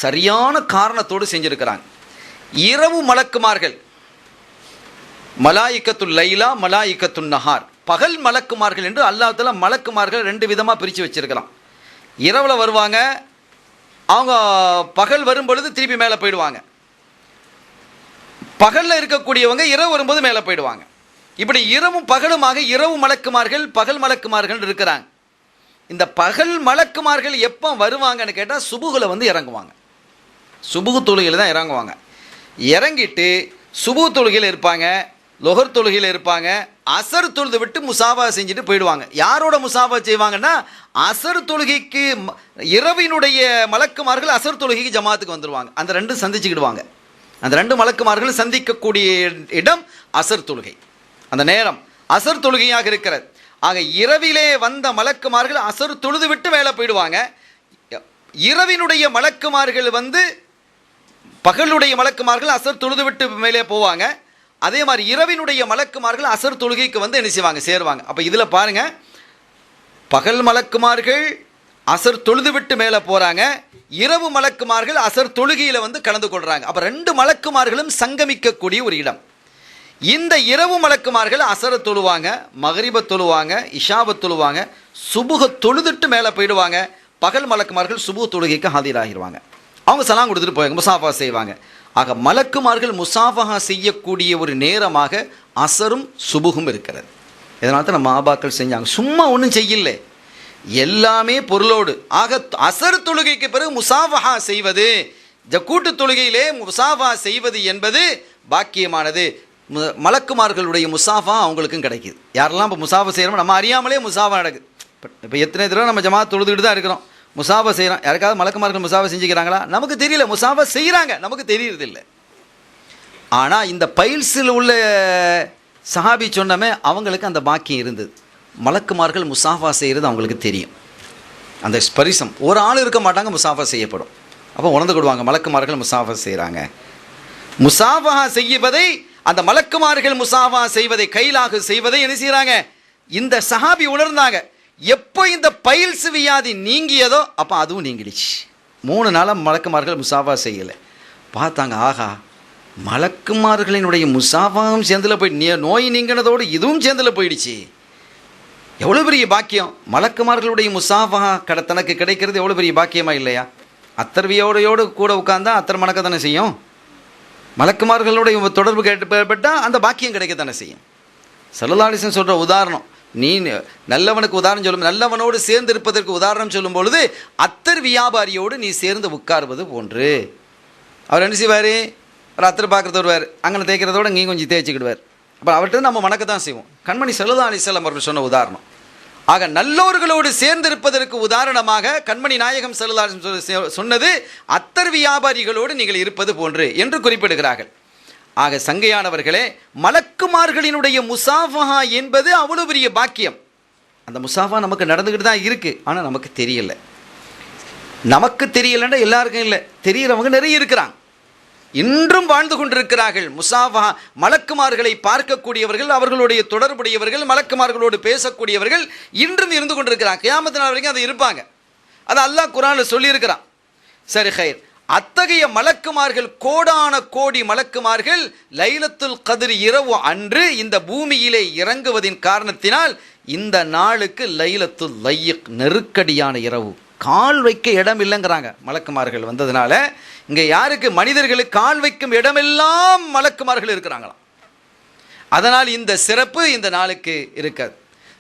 சரியான காரணத்தோடு செஞ்சுருக்கிறாங்க. இரவு மலக்குமார்கள், மலாயிக்கத்துல் லைலா மலாயிக்கத்துன் நஹார், பகல் மலக்குமார்கள் என்று அல்லாஹ் தஆலா மலக்குமார்கள் 2 விதமாக பிரித்து வச்சிருக்கிறான். இரவில் வருவாங்க, அவங்க பகல் வரும்பொழுது திருப்பி மேலே போயிடுவாங்க. பகலில் இருக்கக்கூடியவங்க இரவு வரும்போது மேலே போயிடுவாங்க. இப்படி இரவும் பகலுமாக இரவு மலக்குமார்கள் பகல் மலக்குமார்கள் இருக்கிறாங்க. இந்த பகல் மலக்குமார்கள் எப்போ வருவாங்கன்னு கேட்டால் சுபுகில் இறங்குவாங்க. சுபுகு தொழுகையில் தான் இறங்குவாங்க. இறங்கிட்டு சுபு தொழுகையில் இருப்பாங்க, லொஹர் தொழுகையில் இருப்பாங்க, அசர் தொழுது விட்டு முசாஃபா செஞ்சுட்டு போயிடுவாங்க. யாரோட முசாஃபா செய்வாங்கன்னா, அசர் தொழுகைக்கு இரவினுடைய மலக்குமார்கள் அசர் தொழுகைக்கு ஜமாத்துக்கு வந்துடுவாங்க. அந்த 2 சந்திச்சுக்கிடுவாங்க. அந்த 2 மலக்குமார்கள் சந்திக்கக்கூடிய இடம் அசர் தொழுகை, அந்த நேரம் அசர் தொழுகையாக இருக்கிறது. ஆக இரவிலே வந்த மலக்குமார்கள் அசர் தொழுது விட்டு மேலே போயிடுவாங்க. இரவினுடைய மலக்குமார்கள் பகலுடைய மலக்குமார்கள் அசர் தொழுது விட்டு மேலே போவாங்க. அதே மாதிரி இரவினுடைய மலக்குமார்கள் அசர் தொழுகைக்கு என்ன செய்வாங்க, சேருவாங்க. அப்போ இதில் பாருங்கள், பகல் மலக்குமார்கள் அசர் தொழுது விட்டு மேலே போகிறாங்க, இரவு மலக்குமார்கள் அசர் தொழுகையில் கலந்து கொள்கிறாங்க. அப்போ 2 மலக்குமார்களும் சங்கமிக்கக்கூடிய ஒரு இடம். இந்த இரவு மலக்குமார்கள் அசர தொழுவாங்க, மகரிப தொழுவாங்க, இஷாவை தொழுவாங்க, சுபுக தொழுதுட்டு மேலே போயிடுவாங்க. பகல் மலக்குமார்கள் சுபு தொழுகைக்கு ஆஜராகிடுவாங்க. அவங்க சலாம் கொடுத்துட்டு போவாங்க, முசாஃபா செய்வாங்க. ஆக மலக்குமார்கள் முசாஃபா செய்யக்கூடிய ஒரு நேரமாக அசரும் சுபுகும் இருக்கிறது. இதனால தான் நம்ம ஆபாக்கள் செஞ்சாங்க, சும்மா ஒன்றும் செய்யல, எல்லாமே பொருளோடு. ஆக அசர் தொழுகைக்கு பிறகு முசாஃபா செய்வது, கூட்டு தொழுகையிலே முசாஃபா செய்வது என்பது பாக்கியமானது. மலக்குமார்களுடைய முசாஃபா அவங்களுக்கும் கிடைக்கிது. யாரெல்லாம் இப்போ முசாஃபா செய்கிறோமோ நம்ம அறியாமலே முசாஃபா நடக்குது. இப்போ எத்தனை தடவை நம்ம ஜமாத் தொழுதுகிட்டு தான் இருக்கிறோம், முசாஃபா செய்கிறோம். யாருக்காவது மலக்குமார்கள் முசாஃபா செஞ்சுக்கிறாங்களா? நமக்கு தெரியல. முசாஃபா செய்கிறாங்க, நமக்கு தெரியறதில்லை. ஆனால் இந்த பைல்ஸில் உள்ள சஹாபி சொன்னமே, அவங்களுக்கு அந்த பாக்கியம் இருந்தது. மலக்குமார்கள் முசாஃபா செய்கிறது அவங்களுக்கு தெரியும். அந்த ஸ்பரிசம், ஒரு ஆள் இருக்க மாட்டாங்க, முசாஃபா செய்யப்படும். அப்போ உணர்ந்துக்கிடுவாங்க மலக்குமார்கள் முசாஃபா செய்கிறாங்க. முசாஃபா செய்வதை, அந்த மலக்குமார்கள் முசாஃபா செய்வதை, கைலாக செய்வதை என்ன செய்கிறாங்க, இந்த சஹாபி உணர்ந்தாங்க. எப்போ இந்த பைல்ஸ் வியாதி நீங்கியதோ அப்போ அதுவும் நீங்கிடுச்சு. 3 நாளாக மலக்குமார்கள் முசாஃபா செய்யலை. பார்த்தாங்க, ஆகா, மலக்குமார்களினுடைய முசாஃபாவும் சேர்ந்துல போய் நோய் நீங்கினதோடு இதுவும் சேர்ந்துல போயிடுச்சு. எவ்வளோ பெரிய பாக்கியம்! மலக்குமார்களுடைய முசாஃபா தனக்கு கிடைக்கிறது எவ்வளோ பெரிய பாக்கியமா இல்லையா? அத்தர்வியோடையோடு கூட உட்கார்ந்தா அத்தர் மணக்க தானே செய்யும். மலக்குமார்களுடைய தொடர்பு கேட்டுப்பட்டால் அந்த பாக்கியம் கிடைக்கத்தானே செய்யும். ஸல்லல்லாஹு அலைஹி வஸல்லம் சொல்கிற உதாரணம், நீ நல்லவனுக்கு உதாரணம் சொல்லும், நல்லவனோடு சேர்ந்து இருப்பதற்கு உதாரணம் சொல்லும் பொழுது, அத்தர் வியாபாரியோடு நீ சேர்ந்து உட்காருவது போன்று. அவர் என்ன செய்வார், ஒரு அத்தர் பார்க்குறது வருவார், அங்கே தேய்க்கிறதோட இங்கேயும் கொஞ்சம் தேய்ச்சிக்கிடுவார். அப்போ அவர்கிட்ட நம்ம மணக்க தான் செய்வோம். கண்மணி ஸல்லல்லாஹு அலைஹி வஸல்லம் அவர்கள் சொன்ன உதாரணம். ஆக நல்லோர்களோடு சேர்ந்திருப்பதற்கு உதாரணமாக கண்மணி நாயகம் ஸல்லல்லாஹு அலைஹி வஸல்லம் சொன்னது, அத்தர் வியாபாரிகளோடு நீங்கள் இருப்பது போன்று என்று குறிப்பிடுகிறார்கள். ஆக சங்கையானவர்களே, மலக்குமார்களினுடைய முசாஃபா என்பது அவ்வளவு பெரிய பாக்கியம். அந்த முசாஃபா நமக்கு நடந்துக்கிட்டு தான் இருக்குது, ஆனால் நமக்கு தெரியல. நமக்கு தெரியலைன்னா எல்லாருக்கும் இல்லை, தெரிகிறவங்க நிறைய இருக்கிறாங்க. இன்றும் வாழ்ந்து கொண்டிருக்கிறார்கள். முசாஃபா, மலக்குமார்களை பார்க்கக்கூடியவர்கள், அவர்களுடைய தொடர்புடையவர்கள், மலக்குமார்களோடு பேசக்கூடியவர்கள் இன்றும் இருந்து கொண்டிருக்கிறாங்க. கியாமத் நாள் வரைக்கும் அது இருப்பாங்க. அது அல்லாஹ் குர்ஆன்ல சொல்லியிருக்கிறான். சரி, ஹைர். அத்தகைய மலக்குமார்கள், கோடான கோடி மலக்குமார்கள் லைலத்துல் கத்ர் இரவு அன்று இந்த பூமியிலே இறங்குவதின் காரணத்தினால் இந்த நாளுக்கு லைலத்துல் லையிக், நெருக்கடியான இரவு, கால் வைக்க இடம் இல்லைங்கிறாங்க. மலக்குமார்கள் வந்ததுனால இங்கே யாருக்கு, மனிதர்களுக்கு கால் வைக்கும் இடமெல்லாம் மலக்குமார்கள் இருக்கிறாங்களாம். அதனால் இந்த சிறப்பு இந்த நாளுக்கு இருக்காது.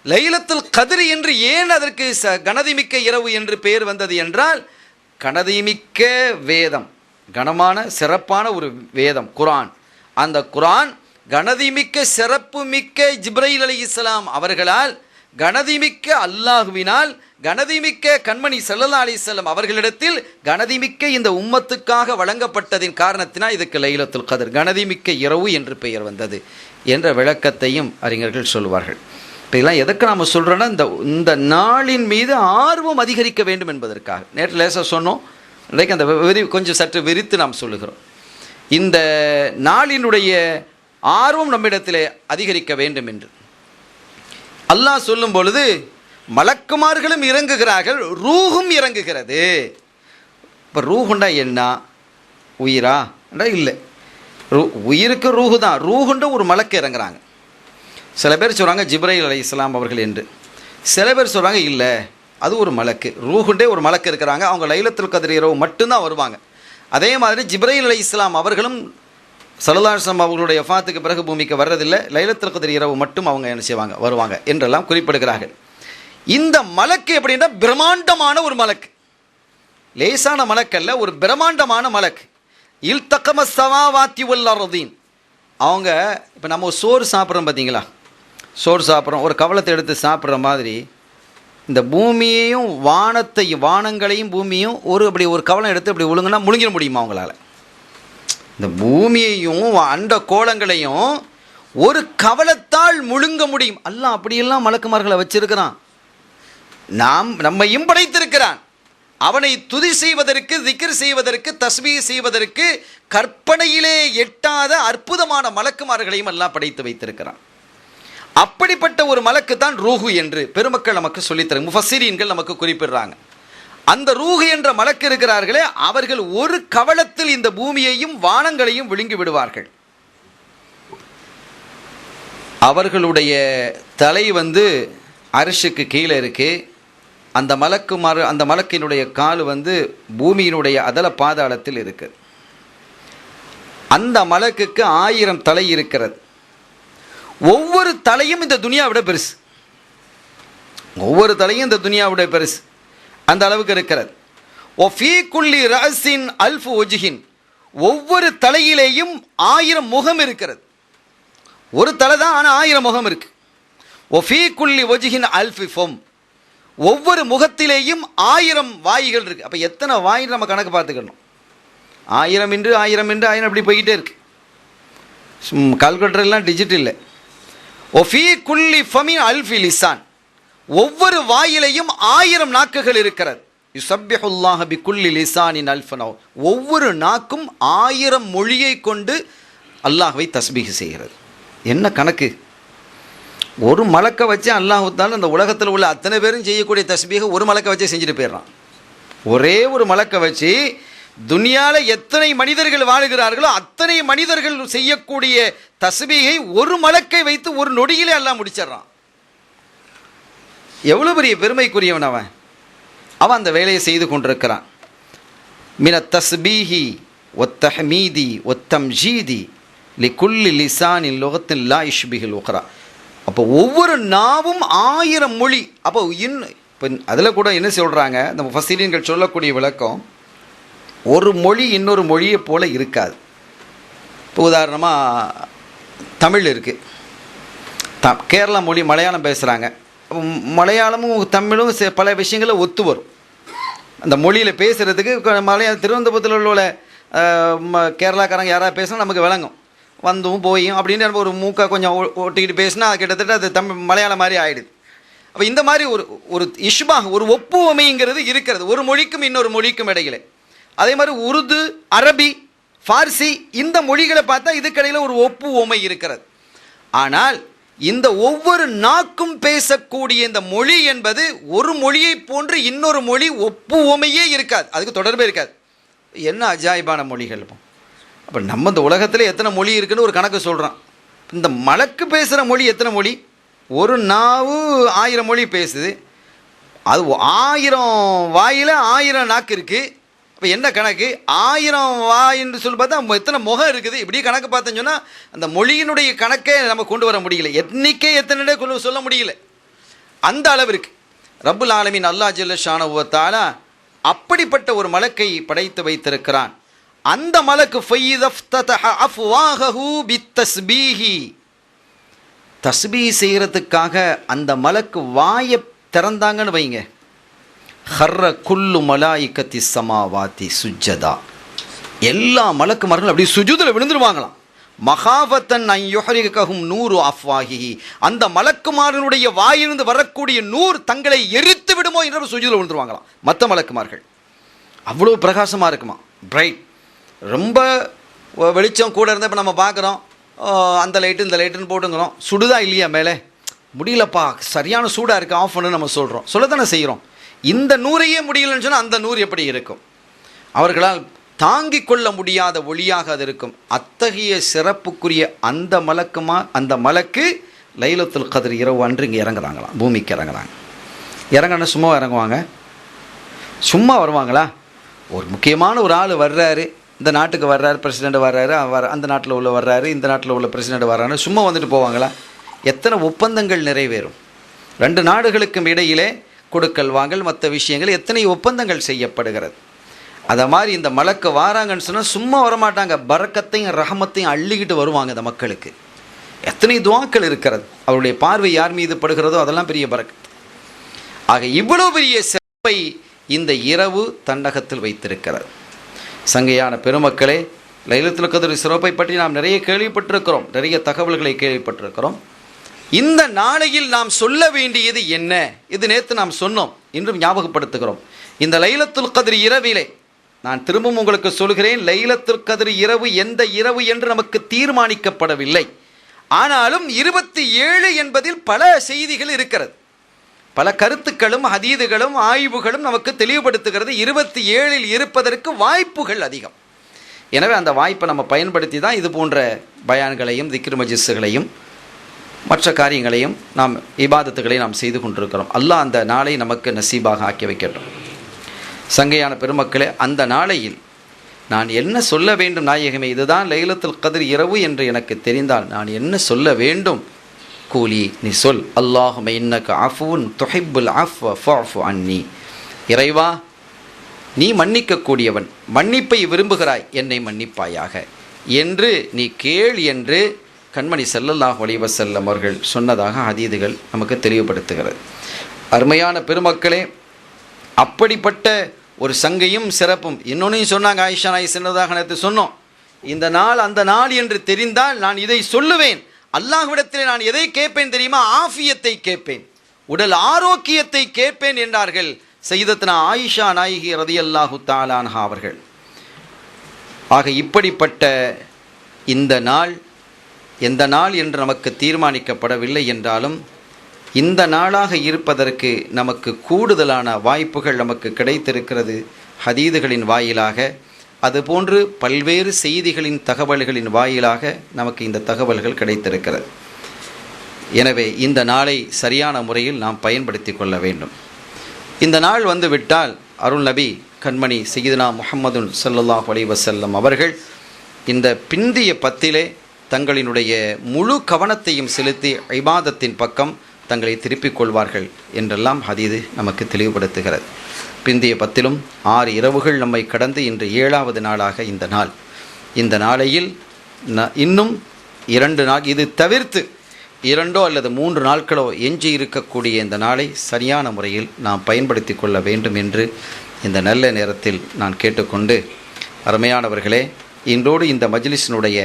லைலத்துல் கத்ர் என்று ஏன் அதற்கு கனதிமிக்க இரவு என்று பெயர் வந்தது என்றால், கனதிமிக்க வேதம், கனமான சிறப்பான ஒரு வேதம் குர்ஆன். அந்த குர்ஆன் கனதிமிக்க சிறப்பு மிக்க ஜிப்ரைல் அலைஹிஸ்ஸலாம் அவர்களால், கனதிமிக்க அல்லாஹுவினால், கனதிமிக்க கண்மணி ஸல்லல்லாஹு அலைஹி வஸல்லம் அவர்களிடத்தில் கனதிமிக்க இந்த உம்மத்துக்காக வழங்கப்பட்டதின் காரணத்தினால் இதுக்கு லைலத்துல் கத்ர், கனதிமிக்க இரவு என்று பெயர் வந்தது என்ற விளக்கத்தையும் அறிஞர்கள் சொல்வார்கள். இப்போ இதெல்லாம் எதற்கு நாம் சொல்கிறோன்னா, இந்த நாளின் மீது ஆர்வம் அதிகரிக்க வேண்டும் என்பதற்காக. நேற்று லேசாக சொன்னோம், இன்றைக்கு அந்த கொஞ்சம் சற்று விரித்து நாம் சொல்லுகிறோம். இந்த நாளினுடைய ஆர்வம் நம்மிடத்தில் அதிகரிக்க வேண்டும் என்று அல்லாஹ் சொல்லும் பொழுது, மலக்குமார்களும் இறங்குகிறார்கள், ரூஹும் இறங்குகிறது. இப்போ ரூஹுண்டா என்ன, உயிரா இல்லை, உயிருக்கு ரூஹு தான். ரூஹுண்ட ஒரு மலக்கு இறங்குறாங்க. சில பேர் சொல்கிறாங்க ஜிப்ரைல் அலைஹிஸ்ஸலாம் அவர்கள் என்று, சில பேர் சொல்கிறாங்க இல்லை, அது ஒரு மலக்கு. ரூஹுண்டே ஒரு மலக்கு இருக்கிறாங்க, அவங்க லைலத்துல் கத்ர் இரவு மட்டும்தான் வருவாங்க. அதே மாதிரி ஜிப்ரைல் அலைஹிஸ்ஸலாம் அவர்களும் ஸல்லல்லாஹு அலைஹி வஸல்லம் அவர்களுடைய வஃபாத்துக்கு பிறகு பூமிக்கு வர்றதில்லை, லைலத்துல் கத்ர் இரவு மட்டும் அவங்க என்ன செய்வாங்க, வருவாங்க என்றெல்லாம் குறிப்பிடுகிறார்கள். இந்த மலக்கு எப்படின்னா பிரம்மாண்டமான ஒரு மலக்கு, லேசான மலக்கல்ல, ஒரு பிரம்மாண்டமான மலக்கு. இல்தகம ஸமாவாத்தி வல் அர்தீன். அவங்க இப்போ நம்ம சோறு சாப்பிட்றோம் பார்த்தீங்களா, சோறு சாப்பிட்றோம், ஒரு கவலத்தை எடுத்து சாப்பிட்ற மாதிரி இந்த பூமியையும் வானங்களையும் பூமியும் அப்படி ஒரு கவலம் எடுத்து அப்படி ஒழுங்குனா முழுங்கிட முடியுமா அவங்களால? இந்த பூமியையும் அண்ட கோளங்களையும் ஒரு கவலத்தால் முழுங்க முடியும். அல்லாஹ் அப்படியெல்லாம் மலக்குமார்களை வச்சிருக்கிறான். நம்மையும் படைத்திருக்கிறான். அவனை துதி செய்வதற்கு, திக்ர் செய்வதற்கு, தஸ்பீஹ் செய்வதற்கு கற்பனையிலே எட்டாத அற்புதமான மலக்குமார்களையும் எல்லாம் படைத்து வைத்திருக்கிறான். அப்படிப்பட்ட ஒரு மலக்கு தான் ரூஹு என்று பெருமக்கள் நமக்கு சொல்லித்தர, முஃபஸ்ஸிரீன்கள் நமக்கு குறிப்பிடுறாங்க. அந்த ரூஹு என்ற மலக்கு இருக்கிறார்களே, அவர்கள் ஒரு கவலத்தில் இந்த பூமியையும் வானங்களையும் விழுங்கி விடுவார்கள். அவர்களுடைய தலை அரிஷுக்கு கீழே இருக்கு. அந்த மலக்கினுடைய கால் பூமியினுடைய அதல பாதாளத்தில் இருக்கு. அந்த மலக்குக்கு 1000 தலை இருக்கிறது. ஒவ்வொரு தலையும் இந்த துனியாவிட பெருசு, ஒவ்வொரு தலையும் இந்த துனியாவிட பெருசு, அந்த அளவுக்கு இருக்கிறது. ஒஃபீ குல்லி ரஅஸின் அல்ஃபு வஜ்ஹின். ஒவ்வொரு தலையிலேயும் 1000 முகம் இருக்கிறது. ஒரு தலை தான், ஆனால் 1000 முகம் இருக்கு. ஒஃபீ குல்லி வஜ்ஹின் அல்ஃபு ஃபம். ஒவ்வொரு முகத்திலேயும் 1000 வாய்கள் இருக்கு. அப்போ எத்தனை வாய் நம்ம கணக்கு பார்த்துக்கணும். 1000 என்று 1000 என்று 1000 அப்படி போய்கிட்டே இருக்கு. கால்குலேட்டர் எல்லாம் டிஜிட் இல்லை. ஒஃபீ குல்லி ஃபமின் அல்ஃபி லிசான். ஒவ்வொரு வாயிலையும் 1000 நாக்குகள் இருக்கிறது. யுஸப்பிஹுல்லாஹ பிகுல்லி லிசானின் அல்ஃபனவ். ஒவ்வொரு நாக்கும் 1000 மொழியை கொண்டு அல்லாஹ்வை தஸ்பீஹ் செய்கிறது. என்ன கணக்கு! ஒரு மலக்கை வச்சு அல்லாஹ் தால அந்த உலகத்தில் உள்ள அத்தனை பேரும் செய்யக்கூடிய தஸ்பீஹை ஒரு மலக்கை வச்சே செஞ்சுட்டு போயிடுறான். ஒரே ஒரு மலக்கை வச்சு துனியாவில் எத்தனை மனிதர்கள் வாழுகிறார்களோ அத்தனை மனிதர்கள் செய்யக்கூடிய தஸ்பீஹை ஒரு மலக்கை வைத்து ஒரு நொடியிலே அல்லாஹ் முடிச்சிடறான். எவ்வளோ பெரிய பெருமைக்குரியவன் அவன்! அவன் அந்த வேலையை செய்து கொண்டிருக்கிறான். மின தஸ்பீஹி ஒத்தஹ்மீதி ஒத்தம்ஜீதி லிகுல்லி லிசானின் லுகத்தின் லா இஷ்பிஹில் உக்ரா. அப்போ ஒவ்வொரு நாவும் 1000 மொழி. அப்போ இப்போ அதில் கூட என்ன சொல்கிறாங்க, இந்த முஃபஸ்ஸிரீன்கள் சொல்லக்கூடிய விளக்கம், ஒரு மொழி இன்னொரு மொழியை போல இருக்காது. இப்போ உதாரணமாக தமிழ் இருக்குது, கேரளா மொழி மலையாளம் பேசுகிறாங்க. மலையாளமும் தமிழும் பல விஷயங்களில் ஒத்து வரும். அந்த மொழியில் பேசுகிறதுக்கு திருவனந்தபுரத்தில் உள்ள கேரளாக்காரங்க யாராவது பேசினா நமக்கு விளங்கும். வந்தும் போயும் அப்படின்னு நம்ம ஒரு மூக்கை கொஞ்சம் ஒட்டிக்கிட்டு பேசினா கிட்டத்தட்ட அது மலையாளம் மாதிரி ஆகிடுது. அப்போ இந்த மாதிரி ஒரு இஷ்பாஹ், ஒரு ஒப்புவமைங்கிறது இருக்கிறது ஒரு மொழிக்கும் இன்னொரு மொழிக்கும் இடையிலே. அதே மாதிரி உருது, அரபி, ஃபார்சி, இந்த மொழிகளை பார்த்தா இதுக்கடையில் ஒரு ஒப்பு உமை இருக்கிறது. ஆனால் இந்த ஒவ்வொரு நாக்கும் பேசக்கூடிய இந்த மொழி என்பது ஒரு மொழியை போன்று இன்னொரு மொழி ஒப்பு உமையே இருக்காது, அதுக்கு தொடர்பே இருக்காது. என்ன அஜாயிபான மொழிகள்! அப்போ நம்ம இந்த உலகத்தில் எத்தனை மொழி இருக்குன்னு ஒரு கணக்கு சொல்கிறான். இந்த மலக்கு பேசுகிற மொழி எத்தனை மொழி? ஒரு நாவு 1000 மொழி பேசுது. அது 1000 வாயில் 1000 நாக்கு இருக்குது. இப்போ என்ன கணக்கு? 1000 வாய் என்று சொல்லி பார்த்தா எத்தனை முகம் இருக்குது? இப்படி கணக்கு பார்த்தேன்னு சொன்னால் அந்த மொழியினுடைய கணக்கே நம்ம கொண்டு வர முடியல, எண்ணிக்கை எத்தனை சொல்ல முடியல. அந்த அளவிற்கு ரப்புல் ஆலமீன் அல்லாஹ் ஜல்ல ஷானஹு வ தஆலா அப்படிப்பட்ட ஒரு மலக்கை படைத்து வைத்திருக்கிறான். அந்த மலக்கு ஃபைதஃப்தஹ அஃப்வாஹஹு பித்தஸ்பீஹி, தஸ்பீஹ் செய்கிறதுக்காக அந்த மலக்கு வாயை திறந்தாங்கன்னு வைங்க, ஹர்ர குல்லு மலாயிகத்தி சமாவாத்தி சுஜ்ஜதா, எல்லா மலக்குமார்களும் அப்படியே சுஜூதில் விழுந்துருவாங்களாம். மகாஃபத்தன் ஐ யுஹரிகஹும் நூறு அஃப்வாஹிஹி, அந்த மலக்குமாரனுடைய வாயிலிருந்து வரக்கூடிய நூறு தங்களை எரித்து விடுமோ என்று சுஜூதில் விழுந்துருவாங்களாம். மற்ற மலக்குமார்கள் அவ்வளோ பிரகாசமாக இருக்குமா, பிரைட், ரொம்ப வெளிச்சம் கூட இருந்தால் இப்போ நம்ம பார்க்குறோம், அந்த லைட்டு இந்த லைட்டுன்னு போட்டுங்கிறோம், சுடுதா இல்லையா மேலே, முடியலப்பா சரியான சூடாக இருக்குது, ஆஃப் பண்ணு நம்ம சொல்கிறோம், சொல்லத்தானே செய்கிறோம். இந்த நூறையே முடியலன்னு சொன்னால் அந்த நூறு எப்படி இருக்கும்? அவர்களால் தாங்கிக் கொள்ள முடியாத ஒளியாக அது இருக்கும். அத்தகைய சிறப்புக்குரிய அந்த மலக்கு லைலத்துல் கத்ர் இரவு அன்று இங்கே இறங்குறாங்களாம், பூமிக்கு இறங்குறாங்க. இறங்கினா சும்மா இறங்குவாங்க? சும்மா வருவாங்களா? ஒரு முக்கியமான ஒரு ஆள் வர்றாரு, இந்த நாட்டுக்கு வர்றாரு, பிரசிடெண்ட் வர்றாரு, அந்த நாட்டில் உள்ள வர்றாரு, இந்த நாட்டில் உள்ள பிரசிடெண்ட் வர்றாரு, சும்மா வந்துட்டு போவாங்களா? எத்தனை ஒப்பந்தங்கள் நிறைவேறும்? 2 நாடுகளுக்கும் இடையிலே கொடுக்கல் வாங்கல் மற்ற விஷயங்கள் எத்தனை ஒப்பந்தங்கள் செய்யப்படுகிறது. அதை மாதிரி இந்த மலக்கு வாராங்கன்னு சொன்னால் சும்மா வரமாட்டாங்க, பரக்கத்தையும் ரஹமத்தையும் அள்ளிக்கிட்டு வருவாங்க இந்த மக்களுக்கு. எத்தனை துவாக்கள் இருக்கிறது, அவருடைய பார்வை யார் மீது படுகிறதோ அதெல்லாம் பெரிய பரக்கத். ஆக இவ்வளவு பெரிய சிறப்பை இந்த இரவு தன்னகத்தில் வைத்திருக்கிறது. சங்கையான பெருமக்களே, லைலத்துல் கத்ர் சிறப்பை பற்றி நாம் நிறைய கேள்விப்பட்டிருக்கிறோம், நிறைய தகவல்களை கேள்விப்பட்டிருக்கிறோம். இந்த நாளையில் நாம் சொல்ல வேண்டியது என்ன? இது நேற்று நாம் சொன்னோம், இன்றும் ஞாபகப்படுத்துகிறோம். இந்த லைலத்துல் கத்ர் இரவிலே நான் திரும்பவும் உங்களுக்கு சொல்கிறேன், லைலத்துல் கத்ர் இரவு எந்த இரவு என்று நமக்கு தீர்மானிக்கப்படவில்லை. ஆனாலும் 27 என்பதில் பல செய்திகள் இருக்கிறது, பல கருத்துக்களும் ஹதீதுகளும் ஆய்வுகளும் நமக்கு தெளிவுபடுத்துகிறது 27இல் இருப்பதற்கு வாய்ப்புகள் அதிகம். எனவே அந்த வாய்ப்பை நம்ம பயன்படுத்தி தான் இது போன்ற பயான்களையும் திக்ர் மஜ்லிஸ்களையும் மற்ற காரியங்களையும் நாம் இபாதத்துகளை நாம் செய்து கொண்டிருக்கிறோம். அல்லாஹ் அந்த நாளை நமக்கு நசீபாக ஆக்கி வைக்கட்டும். சங்கையான பெருமக்களே, அந்த நாளையில் நான் என்ன சொல்ல வேண்டும் நாயகமே? இதுதான் லைலத்துல் கத்ர் இரவு என்று எனக்கு தெரிந்தால் நான் என்ன சொல்ல வேண்டும்? கூலி, நீ சொல், அல்லாஹும்ம இன்னக அஃபுன் துஹிப்புல் அஃவ ஃபஅஃபு அன்னி, இறைவா நீ மன்னிக்கக்கூடியவன், மன்னிப்பை விரும்புகிறாய், என்னை மன்னிப்பாயாக என்று நீ கேள் என்று கண்மணி ஸல்லல்லாஹு அலைஹி வஸல்லம் அவர்கள் சொன்னதாக ஹதீதுகள் நமக்கு தெளிவுபடுத்துகிறது. அருமையான பெருமக்களே, அப்படிப்பட்ட ஒரு சங்கையும் சிறப்பும் இன்னொன்னையும் சொன்னாங்க. ஆயிஷா நாய் சின்னதாக நேற்று சொன்னோம். இந்த நாள் அந்த நாள் என்று தெரிந்தால் நான் இதை சொல்லுவேன். அல்லாஹ்விடத்தில் நான் எதை கேட்பேன் தெரியுமா? ஆஃபியத்தை கேட்பேன், உடல் ஆரோக்கியத்தை கேட்பேன் என்றார்கள் சையதத்னா ஆயிஷா நாயகி ரலியல்லாஹு தஆலா அன்ஹா அவர்கள். ஆக இப்படிப்பட்ட இந்த நாள் எந்த நாள் என்று நமக்கு தீர்மானிக்கப்படவில்லை என்றாலும் இந்த நாளாக இருப்பதற்கு நமக்கு கூடுதலான வாய்ப்புகள் நமக்கு கிடைத்திருக்கிறது ஹதீதுகளின் வாயிலாக. அதுபோன்று பல்வேறு செய்திகளின் தகவல்களின் வாயிலாக நமக்கு இந்த தகவல்கள் கிடைத்திருக்கிறது. எனவே இந்த நாளை சரியான முறையில் நாம் பயன்படுத்தி கொள்ள வேண்டும். இந்த நாள் வந்து விட்டால் அருள் நபி கண்மணி சய்யிதுனா முஹம்மதுன் ஸல்லல்லாஹு அலைஹி வஸல்லம் அவர்கள் இந்த பிந்திய பத்திலே தங்களினுடைய முழு கவனத்தையும் செலுத்தி இபாதத்தின் பக்கம் தங்களை திருப்பிக் கொள்வார்கள் என்றெல்லாம் ஹதீது நமக்கு தெளிவுபடுத்துகிறது. பிந்திய பத்திலும் 6 இரவுகள் நம்மை கடந்து இன்று 7வது நாளாக இந்த நாள். இந்த நாளையில் இன்னும் 2 நாள், இது தவிர்த்து 2 அல்லது 3 நாட்களோ எஞ்சி இருக்கக்கூடிய இந்த நாளை சரியான முறையில் நாம் பயன்படுத்தி கொள்ள வேண்டும் என்று இந்த நல்ல நேரத்தில் நான் கேட்டுக்கொண்டு, அருமையானவர்களே, இன்றோடு இந்த மஜ்லிஸினுடைய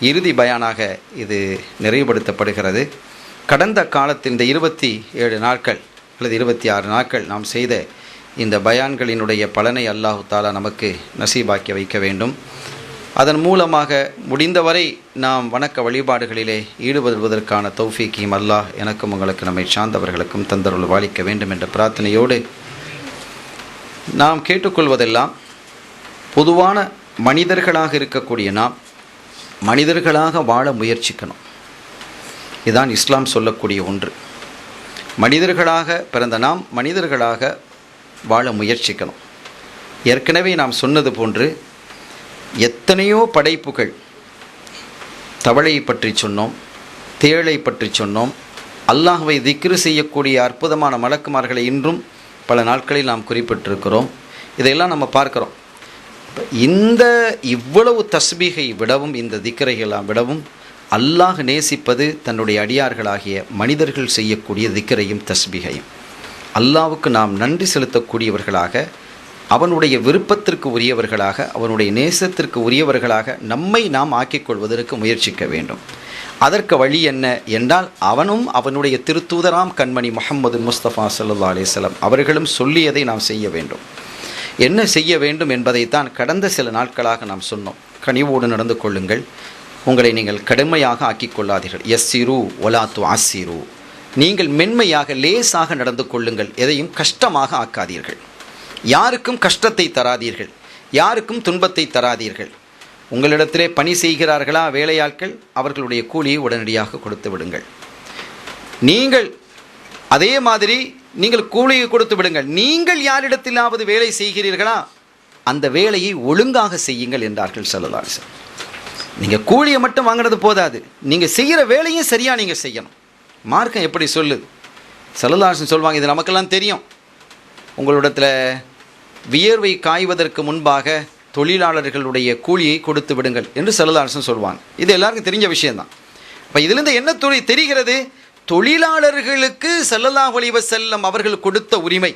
இறுதி பயானாக இது நிறைவுபடுத்தப்படுகிறது. கடந்த காலத்தில் இந்த 27 நாட்கள் அல்லது 26 நாட்கள் நாம் செய்த இந்த பயான்களினுடைய பலனை அல்லாஹு தாலா நமக்கு நசீபாக்கி வைக்க வேண்டும். அதன் மூலமாக முடிந்தவரை நாம் வணக்க வழிபாடுகளிலே ஈடுபடுவதற்கான தௌஃபீக்கையும் அல்லாஹ் எனக்கும் உங்களுக்கு நம்மை சார்ந்தவர்களுக்கும் தந்தருள் வாழிக்க வேண்டும் என்ற பிரார்த்தனையோடு நாம் கேட்டுக்கொள்வதெல்லாம் பொதுவான மனிதர்களாக இருக்கக்கூடிய நாம் மனிதர்களாக வாழ முயற்சிக்கணும். இதுதான் இஸ்லாம் சொல்லக்கூடிய ஒன்று. மனிதர்களாக பிறந்த நாம் மனிதர்களாக வாழ முயற்சிக்கணும். ஏற்கனவே நாம் சொன்னது போன்று எத்தனையோ படைப்புகள், தவளையை பற்றி சொன்னோம், தேளை பற்றி சொன்னோம், அல்லாஹ்வை திக்ரு செய்யக்கூடிய அற்புதமான மலக்குமார்களை இன்றும் பல நாட்களில் நாம் குறிப்பிட்டிருக்கிறோம். இதையெல்லாம் நம்ம பார்க்குறோம். இந்த இவ்வளவு தஸ்பீகை விடவும், இந்த திக்ரையெல்லாம் விடவும் அல்லாஹ் நேசிப்பது தன்னுடைய அடியார்களாகிய மனிதர்கள் செய்யக்கூடிய திக்ரையும் தஸ்பீகையும். அல்லாஹ்வுக்கு நாம் நன்றி செலுத்தக்கூடியவர்களாக, அவனுடைய விருப்பத்திற்கு உரியவர்களாக, அவனுடைய நேசத்திற்கு உரியவர்களாக நம்மை நாம் ஆக்கிக்கொள்வதற்கு முயற்சிக்க வேண்டும். அதற்கு வழி என்ன என்றால், அவனும் அவனுடைய திருத்தூதராம் கண்மணி முஹம்மது முஸ்தபா ஸல்லல்லாஹு அலைஹி வஸல்லம் அவர்களும் சொல்லியதை நாம் செய்ய வேண்டும். என்ன செய்ய வேண்டும் என்பதைத்தான் கடந்த சில நாட்களாக நாம் சொன்னோம். கனிவோடு நடந்து கொள்ளுங்கள், உங்களை நீங்கள் கடுமையாக ஆக்கிக் கொள்ளாதீர்கள். யஸ்ஸிரு வலா துஅஸ்ஸிரு, நீங்கள் மென்மையாக லேசாக நடந்து கொள்ளுங்கள், எதையும் கஷ்டமாக ஆக்காதீர்கள். யாருக்கும் கஷ்டத்தை தராதீர்கள், யாருக்கும் துன்பத்தை தராதீர்கள். உங்களிடத்திலே பணி செய்கிறார்களா வேலையாட்கள், அவர்களுடைய கூலியை உடனடியாக கொடுத்து விடுங்கள். நீங்கள் அதே மாதிரி நீங்கள் கூலியை கொடுத்து விடுங்கள். நீங்கள் யாரிடத்திலாவது வேலை செய்கிறீர்களா அந்த வேலையை ஒழுங்காக செய்யுங்கள் என்றார்கள் ஸல்லல்லாஹு அலைஹி வஸல்லம். நீங்கள் கூலியை மட்டும் வாங்கினது போதாது, நீங்கள் செய்கிற வேலையும் சரியாக நீங்கள் செய்யணும். மார்க்கம் எப்படி சொல்லுது? ஸல்லல்லாஹு அலைஹி வஸல்லம் சொல்வாங்க, இது நமக்கெல்லாம் தெரியும். உங்களிடத்தில் வியர்வை காய்வதற்கு முன்பாக தொழிலாளர்களுடைய கூலியை கொடுத்து விடுங்கள் என்று ஸல்லல்லாஹு அலைஹி வஸல்லம் சொல்லுவாங்க. இது எல்லாருக்கும் தெரிஞ்ச விஷயம்தான். இப்போ இதிலிருந்து என்ன தெரிகிறது? தொழிலாளர்களுக்கு ஸல்லல்லாஹு அலைஹி வஸல்லம் அவர்கள் கொடுத்த உரிமை,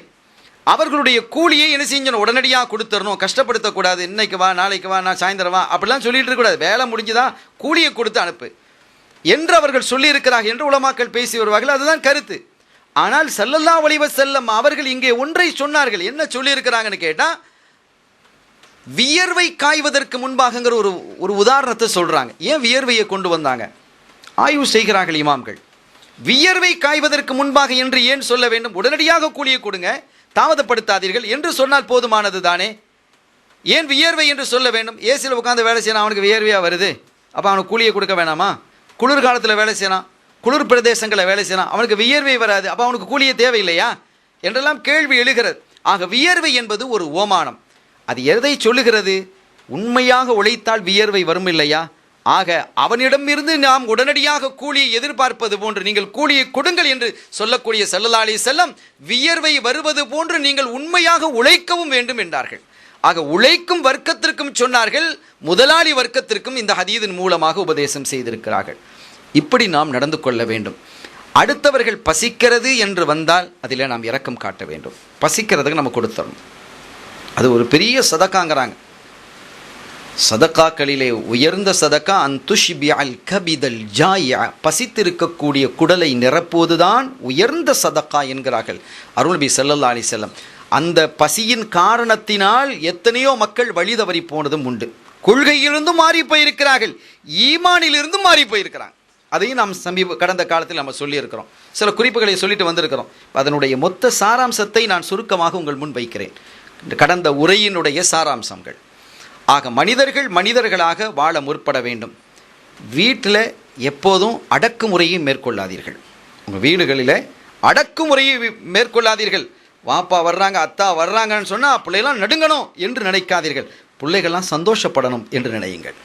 அவர்களுடைய கூலியை என்ன செஞ்சணும்? உடனடியாக கொடுத்துடணும், கஷ்டப்படுத்தக்கூடாது. இன்னைக்கு வா, நாளைக்கு வா, நான் சாயந்தரம் வா, அப்படிலாம் சொல்லிட்டு இருக்கக்கூடாது. வேலை முடிஞ்சுதான் கூலியை கொடுத்து அனுப்பு என்று அவர்கள் சொல்லியிருக்கிறார்கள் என்று உலமாக்கள் பேசி வருவார்கள். அதுதான் கருத்து. ஆனால் ஸல்லல்லாஹு அலைஹி வஸல்லம் அவர்கள் இங்கே ஒன்றை சொன்னார்கள். என்ன சொல்லியிருக்கிறாங்கன்னு கேட்டால், வியர்வை காய்வதற்கு முன்பாகங்கிற ஒரு உதாரணத்தை சொல்கிறாங்க. ஏன் வியர்வையை கொண்டு வந்தாங்க? ஆய்வு செய்கிறார்கள் இமாம்கள். வியர்வை காய்வதற்கு முன்பாக என்று ஏன் சொல்ல வேண்டும்? உடனடியாக கூலியை கொடுங்க, தாமதப்படுத்தாதீர்கள் என்று சொன்னால் போதுமானது தானே. ஏன் வியர்வை என்று சொல்ல வேண்டும்? ஏசியில் உட்காந்து வேலை செய்யணும், அவனுக்கு வியர்வையாக வருது, அப்போ அவனுக்கு கூலியை கொடுக்க வேணாமா? குளிர்காலத்தில் வேலை செய்யலாம், குளிர் பிரதேசங்களில் வேலை செய்யலாம், அவனுக்கு வியர்வை வராது, அப்போ அவனுக்கு கூலியே தேவையில்லையா என்றெல்லாம் கேள்வி எழுகிறது. ஆக வியர்வை என்பது ஒரு ஓமானம். அது எதை சொல்லுகிறது? உண்மையாக உழைத்தால் வியர்வை வரும் இல்லையா? ஆக அவனிடமிருந்து நாம் உடனடியாக கூலியை எதிர்பார்ப்பது போன்று நீங்கள் கூலியை கொடுங்கள் என்று சொல்லக்கூடிய ஸல்லல்லாஹு அலைஹி வஸல்லம் வியர்வை வருவது போன்று நீங்கள் உண்மையாக உழைக்கவும் வேண்டும் என்றார்கள். ஆக உழைக்கும் வர்க்கத்திற்கும் சொன்னார்கள், முதலாளி வர்க்கத்திற்கும் இந்த ஹதீஸின் மூலமாக உபதேசம் செய்திருக்கிறார்கள். இப்படி நாம் நடந்து கொள்ள வேண்டும். அடுத்தவர்கள் பசிக்கிறது என்று வந்தால் அதில் நாம் இரக்கம் காட்ட வேண்டும். பசிக்கிறதுக்கு நம்ம கொடுத்துடணும். அது ஒரு பெரிய சதக்காங்கிறாங்க. சதக்காக்களிலே உயர்ந்த சதக்கா அன்துஷ்பிஅல் கபிதல் ஜாயிஅ, பசித்திருக்கக்கூடிய குடலை நிரப்புவதுதான் உயர்ந்த சதக்கா என்கிறார்கள் அருள்நபி ஸல்லல்லாஹு அலைஹி வஸல்லம். அந்த பசியின் காரணத்தினால் எத்தனையோ மக்கள் வழி தவறி போனதும் உண்டு. கொள்கையிலிருந்தும் மாறி போயிருக்கிறார்கள், ஈமானிலிருந்தும் மாறி போயிருக்கிறாங்க. அதையும் நாம் கடந்த காலத்தில் நம்ம சொல்லியிருக்கிறோம். சில குறிப்புகளை சொல்லிட்டு வந்திருக்கிறோம். அதனுடைய மொத்த சாராம்சத்தை நான் சுருக்கமாக உங்கள் முன் வைக்கிறேன். கடந்த உரையினுடைய சாராம்சங்கள். ஆக மனிதர்களாக வாழ முற்பட வேண்டும். வீட்டில் எப்போதும் அடக்குமுறையை மேற்கொள்ளாதீர்கள். உங்கள் வீடுகளில் அடக்குமுறையை மேற்கொள்ளாதீர்கள். வாப்பா வர்றாங்க, அத்தா வர்றாங்கன்னு சொன்னால் பிள்ளைகளாம் நடுங்கணும் என்று நினைக்காதீர்கள். பிள்ளைகள்லாம் சந்தோஷப்படணும் என்று நினையுங்கள்.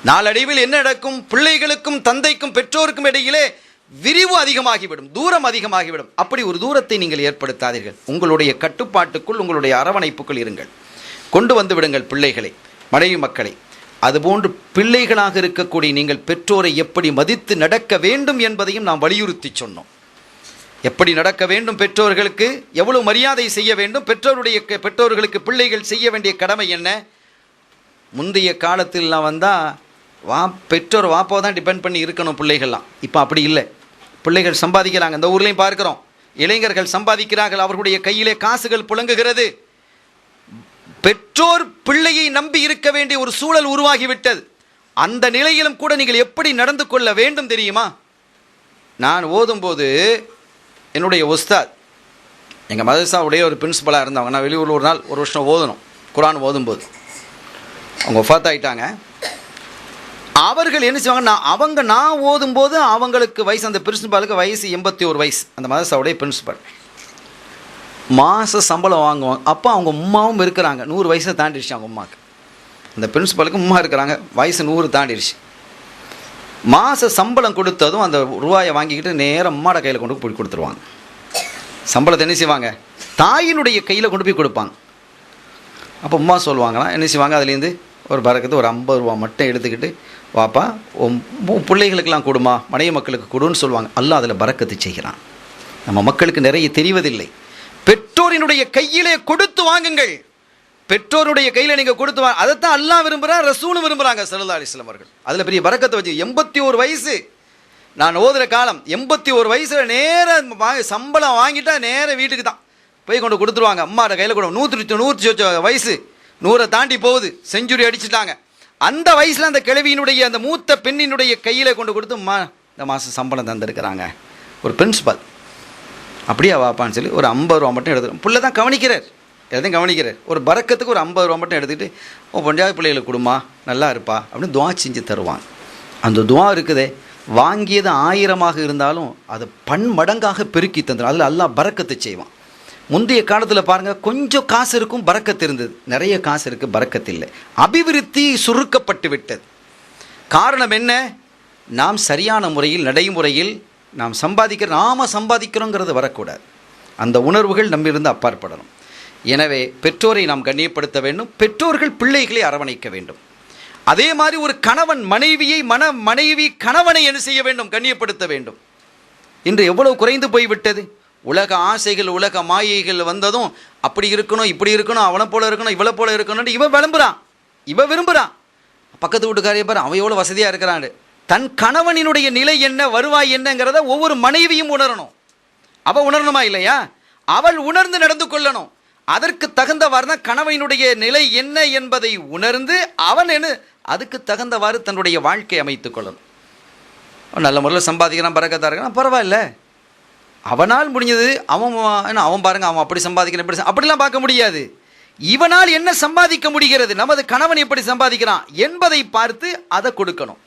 நாளடைவில் என்ன நடக்கும்? பிள்ளைகளுக்கும் தந்தைக்கும் பெற்றோருக்கும் இடையிலே விரிவு அதிகமாகிவிடும், தூரம் அதிகமாகிவிடும். அப்படி ஒரு தூரத்தை நீங்கள் ஏற்படுத்தாதீர்கள். உங்களுடைய கட்டுப்பாட்டுக்குள், உங்களுடைய அரவணைப்புக்குள் இருங்கள். கொண்டு வந்து விடுங்கள் பிள்ளைகளை, மனைவி மக்களை. அதுபோன்று பிள்ளைகளாக இருக்கக்கூடிய நீங்கள் பெற்றோரை எப்படி மதித்து நடக்க வேண்டும் என்பதையும் நாம் வலியுறுத்தி சொன்னோம். எப்படி நடக்க வேண்டும், பெற்றோர்களுக்கு எவ்வளவு மரியாதை செய்ய வேண்டும், பெற்றோர்களுக்கு பிள்ளைகள் செய்ய வேண்டிய கடமை என்ன? முந்தைய காலத்தில்லாம் வந்தால் பெற்றோர் வாப்பாவை தான் டிபெண்ட் பண்ணி இருக்கணும் பிள்ளைகள்லாம். இப்போ அப்படி இல்லை. பிள்ளைகள் சம்பாதிக்கிறாங்க, இந்த ஊர்லேயும் பார்க்குறோம். இளைஞர்கள் சம்பாதிக்கிறார்கள், அவர்களுடைய கையிலே காசுகள் புழங்குகிறது. பெற்றோர் பிள்ளையை நம்பி இருக்க வேண்டிய ஒரு சூழல் உருவாகிவிட்டது. அந்த நிலையிலும் கூட நீங்கள் எப்படி நடந்து கொள்ள வேண்டும் தெரியுமா? நான் ஓதும்போது என்னுடைய உஸ்தாத், எங்கள் மதரசாவுடைய ஒரு பிரின்சிபலாக இருந்தவங்க, நான் வெளியூரில் ஒரு நாள் ஒரு வருஷம் ஓதணும், குரான் ஓதும்போது அவங்க வஃபாத் ஆகிட்டாங்க. அவர்கள் என்ன செய்வாங்க, நான் ஓதும்போது அவங்களுக்கு வயசு, அந்த பிரின்சிபாலுக்கு வயசு 81 வயசு, அந்த மதரசாவுடைய பிரின்சிபல். மாத சம்பளம் வாங்குவாங்க. அப்போ அவங்க உம்மாவும் இருக்கிறாங்க, 100 வயசை தாண்டிடுச்சு அவங்க உம்மாவுக்கு. அந்த பிரின்சிபலுக்கு உம்மா இருக்கிறாங்க, வயசு 100 தாண்டிடுச்சு. மாத சம்பளம் கொடுத்ததும் அந்த ரூபாயை வாங்கிக்கிட்டு நேரம் அம்மாட கையில் கொண்டு போய் கொடுத்துருவாங்க. சம்பளத்தை என்ன செய்வாங்க, தாயினுடைய கையில் கொண்டு போய் கொடுப்பாங்க. அப்போ உம்மா சொல்லுவாங்களாம், என்ன செய்வாங்க, அதுலேருந்து ஒரு பரக்கத்து ஒரு 50 ரூபா மட்டும் எடுத்துக்கிட்டு, வாப்பா பிள்ளைகளுக்கெல்லாம் கொடுமா, மனைவி மக்களுக்கு கொடுன்னு சொல்லுவாங்க. அல்லாஹ் அதில் பரக்கத்து செய்கிறான். நம்ம மக்களுக்கு நிறைய தெரிவதில்லை. பெற்றோரினுடைய கையிலே கொடுத்து வாங்குங்கள். பெற்றோருடைய கையில் நீங்கள் கொடுத்து வாங்க, அதைத்தான் அல்லாஹ் விரும்புகிறார், ரசூலும் விரும்புகிறாங்க ஸல்லல்லாஹு அலைஹி வஸல்லம் அவர்கள். அதில் பெரிய பரக்கத்தை வச்சு 81 வயசு நான் ஓதுகிற காலம், 81 வயசில் நேராக சம்பளம் வாங்கிட்டா நேராக வீட்டுக்கு தான் போய் கொண்டு கொடுத்துருவாங்க. அம்மாவோட கையில் கூட 100 வயசு, 100 தாண்டி போகுது, செஞ்சுரி அடிச்சுட்டாங்க. அந்த வயசில் அந்த கிழவியினுடைய அந்த மூத்த பெண்ணினுடைய கையில் கொண்டு கொடுத்து, அம்மா இந்த மாதம் சம்பளம் தந்திருக்கிறாங்க. ஒரு பிரின்சிபல் அப்படியே வாப்பான்னு சொல்லி ஒரு 50 ரூபா மட்டும் எடுத்துடும். பிள்ளை தான் கவனிக்கிறார், எதையும் கவனிக்கிறார். ஒரு பரக்கத்துக்கு ஒரு 50 ரூபா மட்டும் எடுத்துக்கிட்டு, பஞ்சாபி பிள்ளைகளுக்கு கொடுமா, நல்லா இருப்பா அப்படின்னு துவா செஞ்சு தருவாங்க. அந்த துவா இருக்குதே, வாங்கியது 1000 இருந்தாலும் அது பன்மடங்காக பெருக்கி தந்துடும். அதில் அல்லாஹ் பரக்கத்து செய்வான். முந்தைய காலத்தில் பாருங்கள், கொஞ்சம் காசு இருக்கும், பரக்கத்து இருந்தது. நிறைய காசு இருக்குது, பரக்கத்து இல்லை. அபிவிருத்தி சுருக்கப்பட்டு விட்டது. காரணம் என்ன? நாம் சரியான முறையில், நடைமுறையில் நாம் நாம சம்பாதிக்கிறோங்கிறது வரக்கூடாது. அந்த உணர்வுகள் நம்மிருந்து அப்பாற்படணும். எனவே பெற்றோரை நாம் கண்ணியப்படுத்த வேண்டும், பெற்றோர்கள் பிள்ளைகளை அரவணைக்க வேண்டும். அதே மாதிரி ஒரு கணவன் மனைவியை, மனைவி கணவனை என்ன செய்ய வேண்டும், கண்ணியப்படுத்த வேண்டும். இன்று எவ்வளவு குறைந்து போய்விட்டது. உலக ஆசைகள், உலக மாயைகள் வந்ததும் அப்படி இருக்கணும், இப்படி இருக்கணும், அவனை போல இருக்கணும், இவளை போல இருக்கணும், இவன் விரும்புகிறான். பக்கத்து வீட்டுக்காரையை பாரு, அவன் எவ்வளோ வசதியாக இருக்கிறான். தன் கணவனினுடைய நிலை என்ன, வருவாய் என்னங்கிறத ஒவ்வொரு மனைவியும் உணரணும். அவள் உணரணுமா இல்லையா? அவள் உணர்ந்து நடந்து கொள்ளணும். அதற்கு தகுந்தவாறு தான் கணவனுடைய நிலை என்ன என்பதை உணர்ந்து அவன் அதுக்கு தகுந்தவாறு தன்னுடைய வாழ்க்கை அமைத்துக் கொள்ளணும். நல்ல முறையில் சம்பாதிக்கிறான், பரக்கத்தாக இருக்கிறான், பரவாயில்ல. அவனால் முடிஞ்சது, அவன் பாருங்க, அவன் அப்படி சம்பாதிக்கிறான், இப்படி அப்படிலாம் பார்க்க முடியாது. இவனால் என்ன சம்பாதிக்க முடிகிறது, நமது கணவன் எப்படி சம்பாதிக்கிறான் என்பதை பார்த்து அதை கொடுக்கணும்.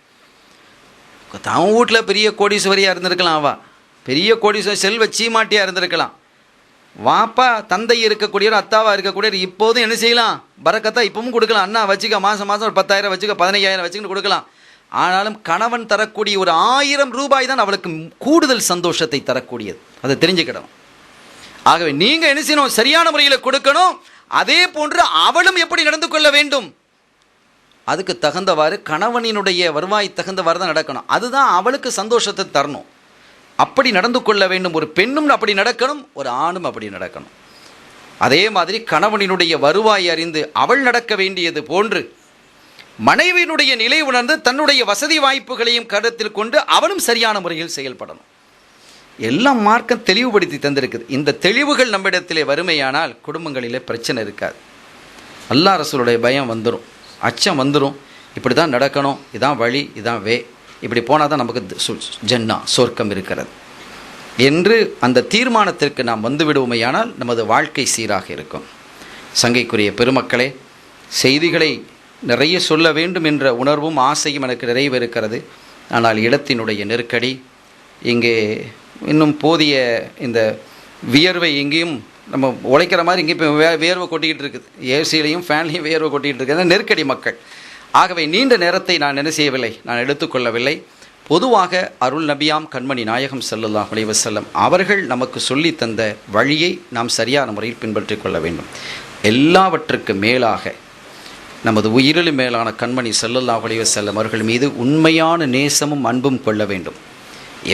அவன் வீட்டில் பெரிய கோடீஸ்வரியாக இருந்திருக்கலாம், அவள் பெரிய கோடீஸ்வரி செல்வ சீமாட்டியாக இருந்திருக்கலாம். வாப்பா தந்தை இருக்கக்கூடியவர், அத்தாவாக இருக்கக்கூடியவர் இப்போதும் என்ன செய்யலாம், பரக்கத்தா இப்பவும் கொடுக்கலாம். அண்ணா வச்சுக்க, மாதம் ஒரு 10,000 வச்சுக்க, 15,000 வச்சுக்கிட்டு கொடுக்கலாம். ஆனாலும் கணவன் தரக்கூடிய ஒரு 1000 ரூபாய் தான் அவளுக்கு கூடுதல் சந்தோஷத்தை தரக்கூடியது. அதை தெரிஞ்சுக்கிடணும். ஆகவே நீங்கள் என்ன செய்யணும், சரியான முறையில் கொடுக்கணும். அதே போன்று அவளும் எப்படி நடந்து கொள்ள வேண்டும், அதுக்கு தகுந்தவாறு கணவனினுடைய வருவாய் தகுந்தவாறு தான் நடக்கணும். அதுதான் அவளுக்கு சந்தோஷத்தை தரணும். அப்படி நடந்து கொள்ள வேண்டும். ஒரு பெண்ணும் அப்படி நடக்கணும், ஒரு ஆணும் அப்படி நடக்கணும். அதே மாதிரி கணவனினுடைய வருவாய் அறிந்து அவள் நடக்க வேண்டியது போன்று மனைவியினுடைய நிலை உணர்ந்து தன்னுடைய வசதி வாய்ப்புகளையும் கருத்தில் கொண்டு அவனும் சரியான முறையில் செயல்படணும். எல்லாம் மார்க்கம் தெளிவுபடுத்தி தந்திருக்குது. இந்த தெளிவுகள் நம்மிடத்திலே வறுமையானால் குடும்பங்களிலே பிரச்சனை இருக்காது. அல்லாஹ் ரசூலுடைய பயம் வந்துடும், அச்சம் வந்துடும். இப்படி தான் நடக்கணும், இதான் வழி, இதான் இப்படி போனால் தான் நமக்கு ஜன்னா சொர்க்கம் இருக்கிறது என்று அந்த தீர்மானத்திற்கு நாம் வந்து விடுவோமையானால் நமது வாழ்க்கை சீராக இருக்கும். சங்கைக்குரிய பெருமக்களே, செய்திகளை நிறைய சொல்ல வேண்டும் என்ற உணர்வும் ஆசையும் எனக்கு நிறைவேறுகிறது. ஆனால் இடத்தினுடைய நெருக்கடி, இங்கே இன்னும் போதிய இந்த வியர்வை எங்கேயும் நம்ம உழைக்கிற மாதிரி இங்கே இப்போ வேர்வை கொட்டிக்கிட்டு இருக்குது. ஏசிலையும் ஃபேன்லையும் வேர்வை கொட்டிக்கிட்டு இருக்குது, நெருக்கடி மக்கள். ஆகவே நீண்ட நேரத்தை நான் என்ன செய்யவில்லை, நான் எடுத்துக்கொள்ளவில்லை. பொதுவாக அருள் நபியாம் கண்மணி நாயகம் ஸல்லல்லாஹு அலைஹி வஸல்லம் அவர்கள் நமக்கு சொல்லி தந்த வழியை நாம் சரியான முறையில் பின்பற்றிக் கொள்ள வேண்டும். எல்லாவற்றுக்கு மேலாக நமது உயிரிலும் மேலான கண்மணி ஸல்லல்லாஹு அலைஹி வஸல்லம் அவர்கள் மீது உண்மையான நேசமும் அன்பும் கொள்ள வேண்டும்.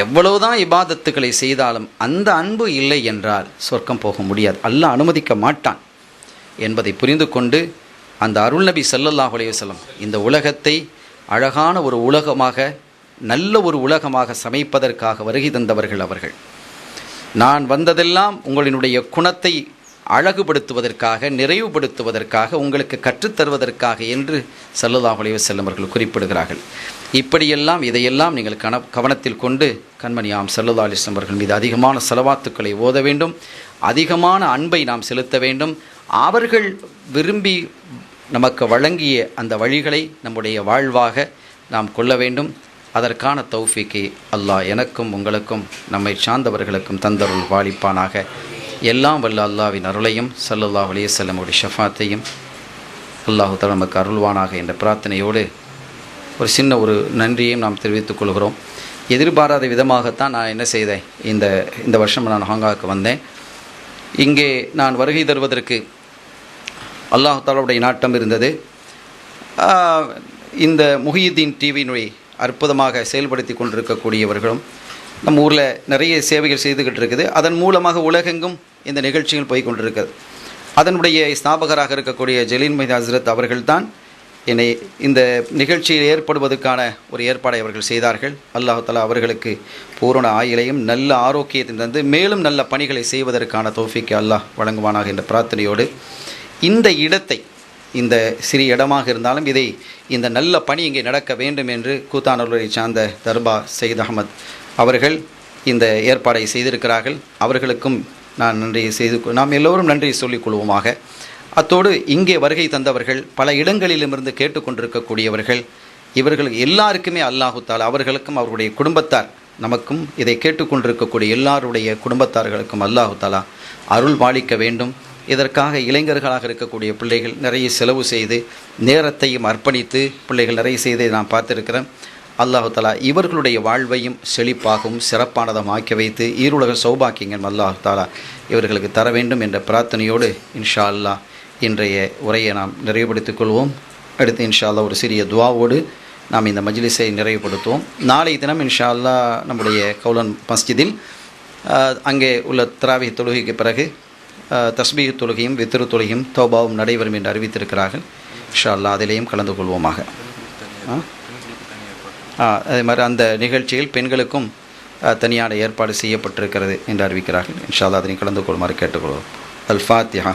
எவ்வளவுதான் இபாதத்துக்களை செய்தாலும் அந்த அன்பு இல்லை என்றால் சொர்க்கம் போக முடியாது, அல்லாஹ் அனுமதிக்க மாட்டான் என்பதை புரிந்து கொண்டு அந்த அருள் நபி ஸல்லல்லாஹு அலைஹி வஸல்லம் இந்த உலகத்தை அழகான ஒரு உலகமாக, நல்ல ஒரு உலகமாக சமைப்பதற்காக வருகை தந்தவர்கள் அவர்கள். நான் வந்ததெல்லாம் உங்களினுடைய குணத்தை அழகுபடுத்துவதற்காக, நிறைவுபடுத்துவதற்காக, உங்களுக்கு கற்றுத்தருவதற்காக என்று ஸல்லல்லாஹு அலைஹி வஸல்லம் அவர்கள் குறிப்பிடுகிறார்கள். இப்படியெல்லாம் இதையெல்லாம் நீங்கள் கவனத்தில் கொண்டு கண்மணியாம் ஸல்லல்லாஹு அலைஹி வஸல்லம் அவர்கள் மீது அதிகமான ஸலவாத்துக்களை ஓத வேண்டும், அதிகமான அன்பை நாம் செலுத்த வேண்டும். அவர்கள் விரும்பி நமக்கு வழங்கிய அந்த வழிகளை நம்முடைய வாழ்வாக நாம் கொள்ள வேண்டும். அதற்கான தௌஃபீக்கை அல்லாஹ் எனக்கும் உங்களுக்கும் நம்மை சார்ந்தவர்களுக்கும் தந்தருள் வாழிப்பானாக. எல்லாம் வல்ல அல்லாஹ்வின் அருளையும் ஸல்லல்லாஹு அலைஹி வஸல்லம் உடைய ஷஃபாத்தையும் அல்லாஹு தஆலா நமக்கு அருள்வானாக என்ற பிரார்த்தனையோடு ஒரு சின்ன ஒரு நன்றியையும் நாம் தெரிவித்துக் கொள்கிறோம். எதிர்பாராத விதமாகத்தான் நான் என்ன செய்தேன், இந்த வருஷம் நான் ஹாங்காங்க்கு வந்தேன். இங்கே நான் வருகை தருவதற்கு அல்லாஹு தஆலாவுடைய நாட்டம் இருந்தது. இந்த முஹியுத்தீன் டிவியினுடைய அற்புதமாக செயல்படுத்தி கொண்டிருக்கக்கூடியவர்களும் நம்ம ஊரில் நிறைய சேவைகள் செய்துக்கிட்டு இருக்குது. அதன் மூலமாக உலகெங்கும் இந்த நிகழ்ச்சிகள் போய் கொண்டிருக்கிறது. அதனுடைய ஸ்தாபகராக இருக்கக்கூடிய ஜலீல் மைதி ஹஸ்ரத் அவர்கள்தான் என்னை இந்த நிகழ்ச்சியில் ஏற்படுவதற்கான ஒரு ஏற்பாடை அவர்கள் செய்தார்கள். அல்லாஹ் தஆலா அவர்களுக்கு பூரண ஆயுளையும் நல்ல ஆரோக்கியத்தை தந்து மேலும் நல்ல பணிகளை செய்வதற்கான தௌஃபீக்கை அல்லாஹ் வழங்குவானாக என்ற பிரார்த்தனையோடு இந்த இடத்தை, இந்த சிறிய இடமாக இருந்தாலும் இந்த நல்ல பணி இங்கே நடக்க வேண்டும் என்று கூத்தானூரை சார்ந்த தர்பா சயீத் அஹமத் அவர்கள் இந்த ஏற்பாடை செய்திருக்கிறார்கள். அவர்களுக்கும் நான் நாம் எல்லோரும் நன்றி சொல்லிக் கொள்வோமாக. அத்தோடு இங்கே வருகை தந்தவர்கள், பல இடங்களிலுமிருந்து கேட்டுக்கொண்டிருக்கக்கூடியவர்கள், இவர்கள் எல்லாருக்குமே அல்லாஹு தஆலா அவர்களுக்கும் அவருடைய குடும்பத்தார், நமக்கும் இதை கேட்டுக்கொண்டிருக்கக்கூடிய எல்லாருடைய குடும்பத்தார்களுக்கும் அல்லாஹு தஆலா அருள் பாலிக்க வேண்டும். இதற்காக இளைஞர்களாக இருக்கக்கூடிய பிள்ளைகள் நிறைய செலவு செய்து நேரத்தையும் அர்ப்பணித்து பிள்ளைகள் நிறைய செய்து நான் பார்த்துருக்கிறேன். அல்லாஹு தஆலா இவர்களுடைய வாழ்வையும் செழிப்பாகவும் சிறப்பானதும் ஆக்கி வைத்து ஈருலக சௌபாக்கியங்கள் அல்லாஹு தஆலா இவர்களுக்கு தர வேண்டும் என்ற பிரார்த்தனையோடு இன்ஷா அல்லாஹ் இன்றைய உரையை நாம் நிறைவுபடுத்திக் கொள்வோம். அடுத்து இன்ஷா அல்லாஹ் ஒரு சிறிய துஆவோடு நாம் இந்த மஜ்லிஸை நிறைவுபடுத்துவோம். நாளை தினம் இன்ஷா அல்லாஹ் நம்முடைய கௌலன் மஸ்ஜிதில் அங்கே உள்ள தராவீஹ் தொழுகைக்கு பிறகு தஸ்பீஹ் தொழுகையும் வித்ரு தொழுகையும் தௌபாவும் நடைபெறும் என்று அறிவித்திருக்கிறார்கள். இன்ஷா அல்லாஹ் அதிலேயும் கலந்து கொள்வோமாக. அதே மாதிரி அந்த நிகழ்ச்சியில் பெண்களுக்கும் தனியான ஏற்பாடு செய்யப்பட்டிருக்கிறது என்று அறிவிக்கிறார்கள். இன்ஷா அல்லாஹ் அதனை கலந்து கொள்ளுமாறு கேட்டுக்கொள்வோம். அல் ஃபாத்திஹா.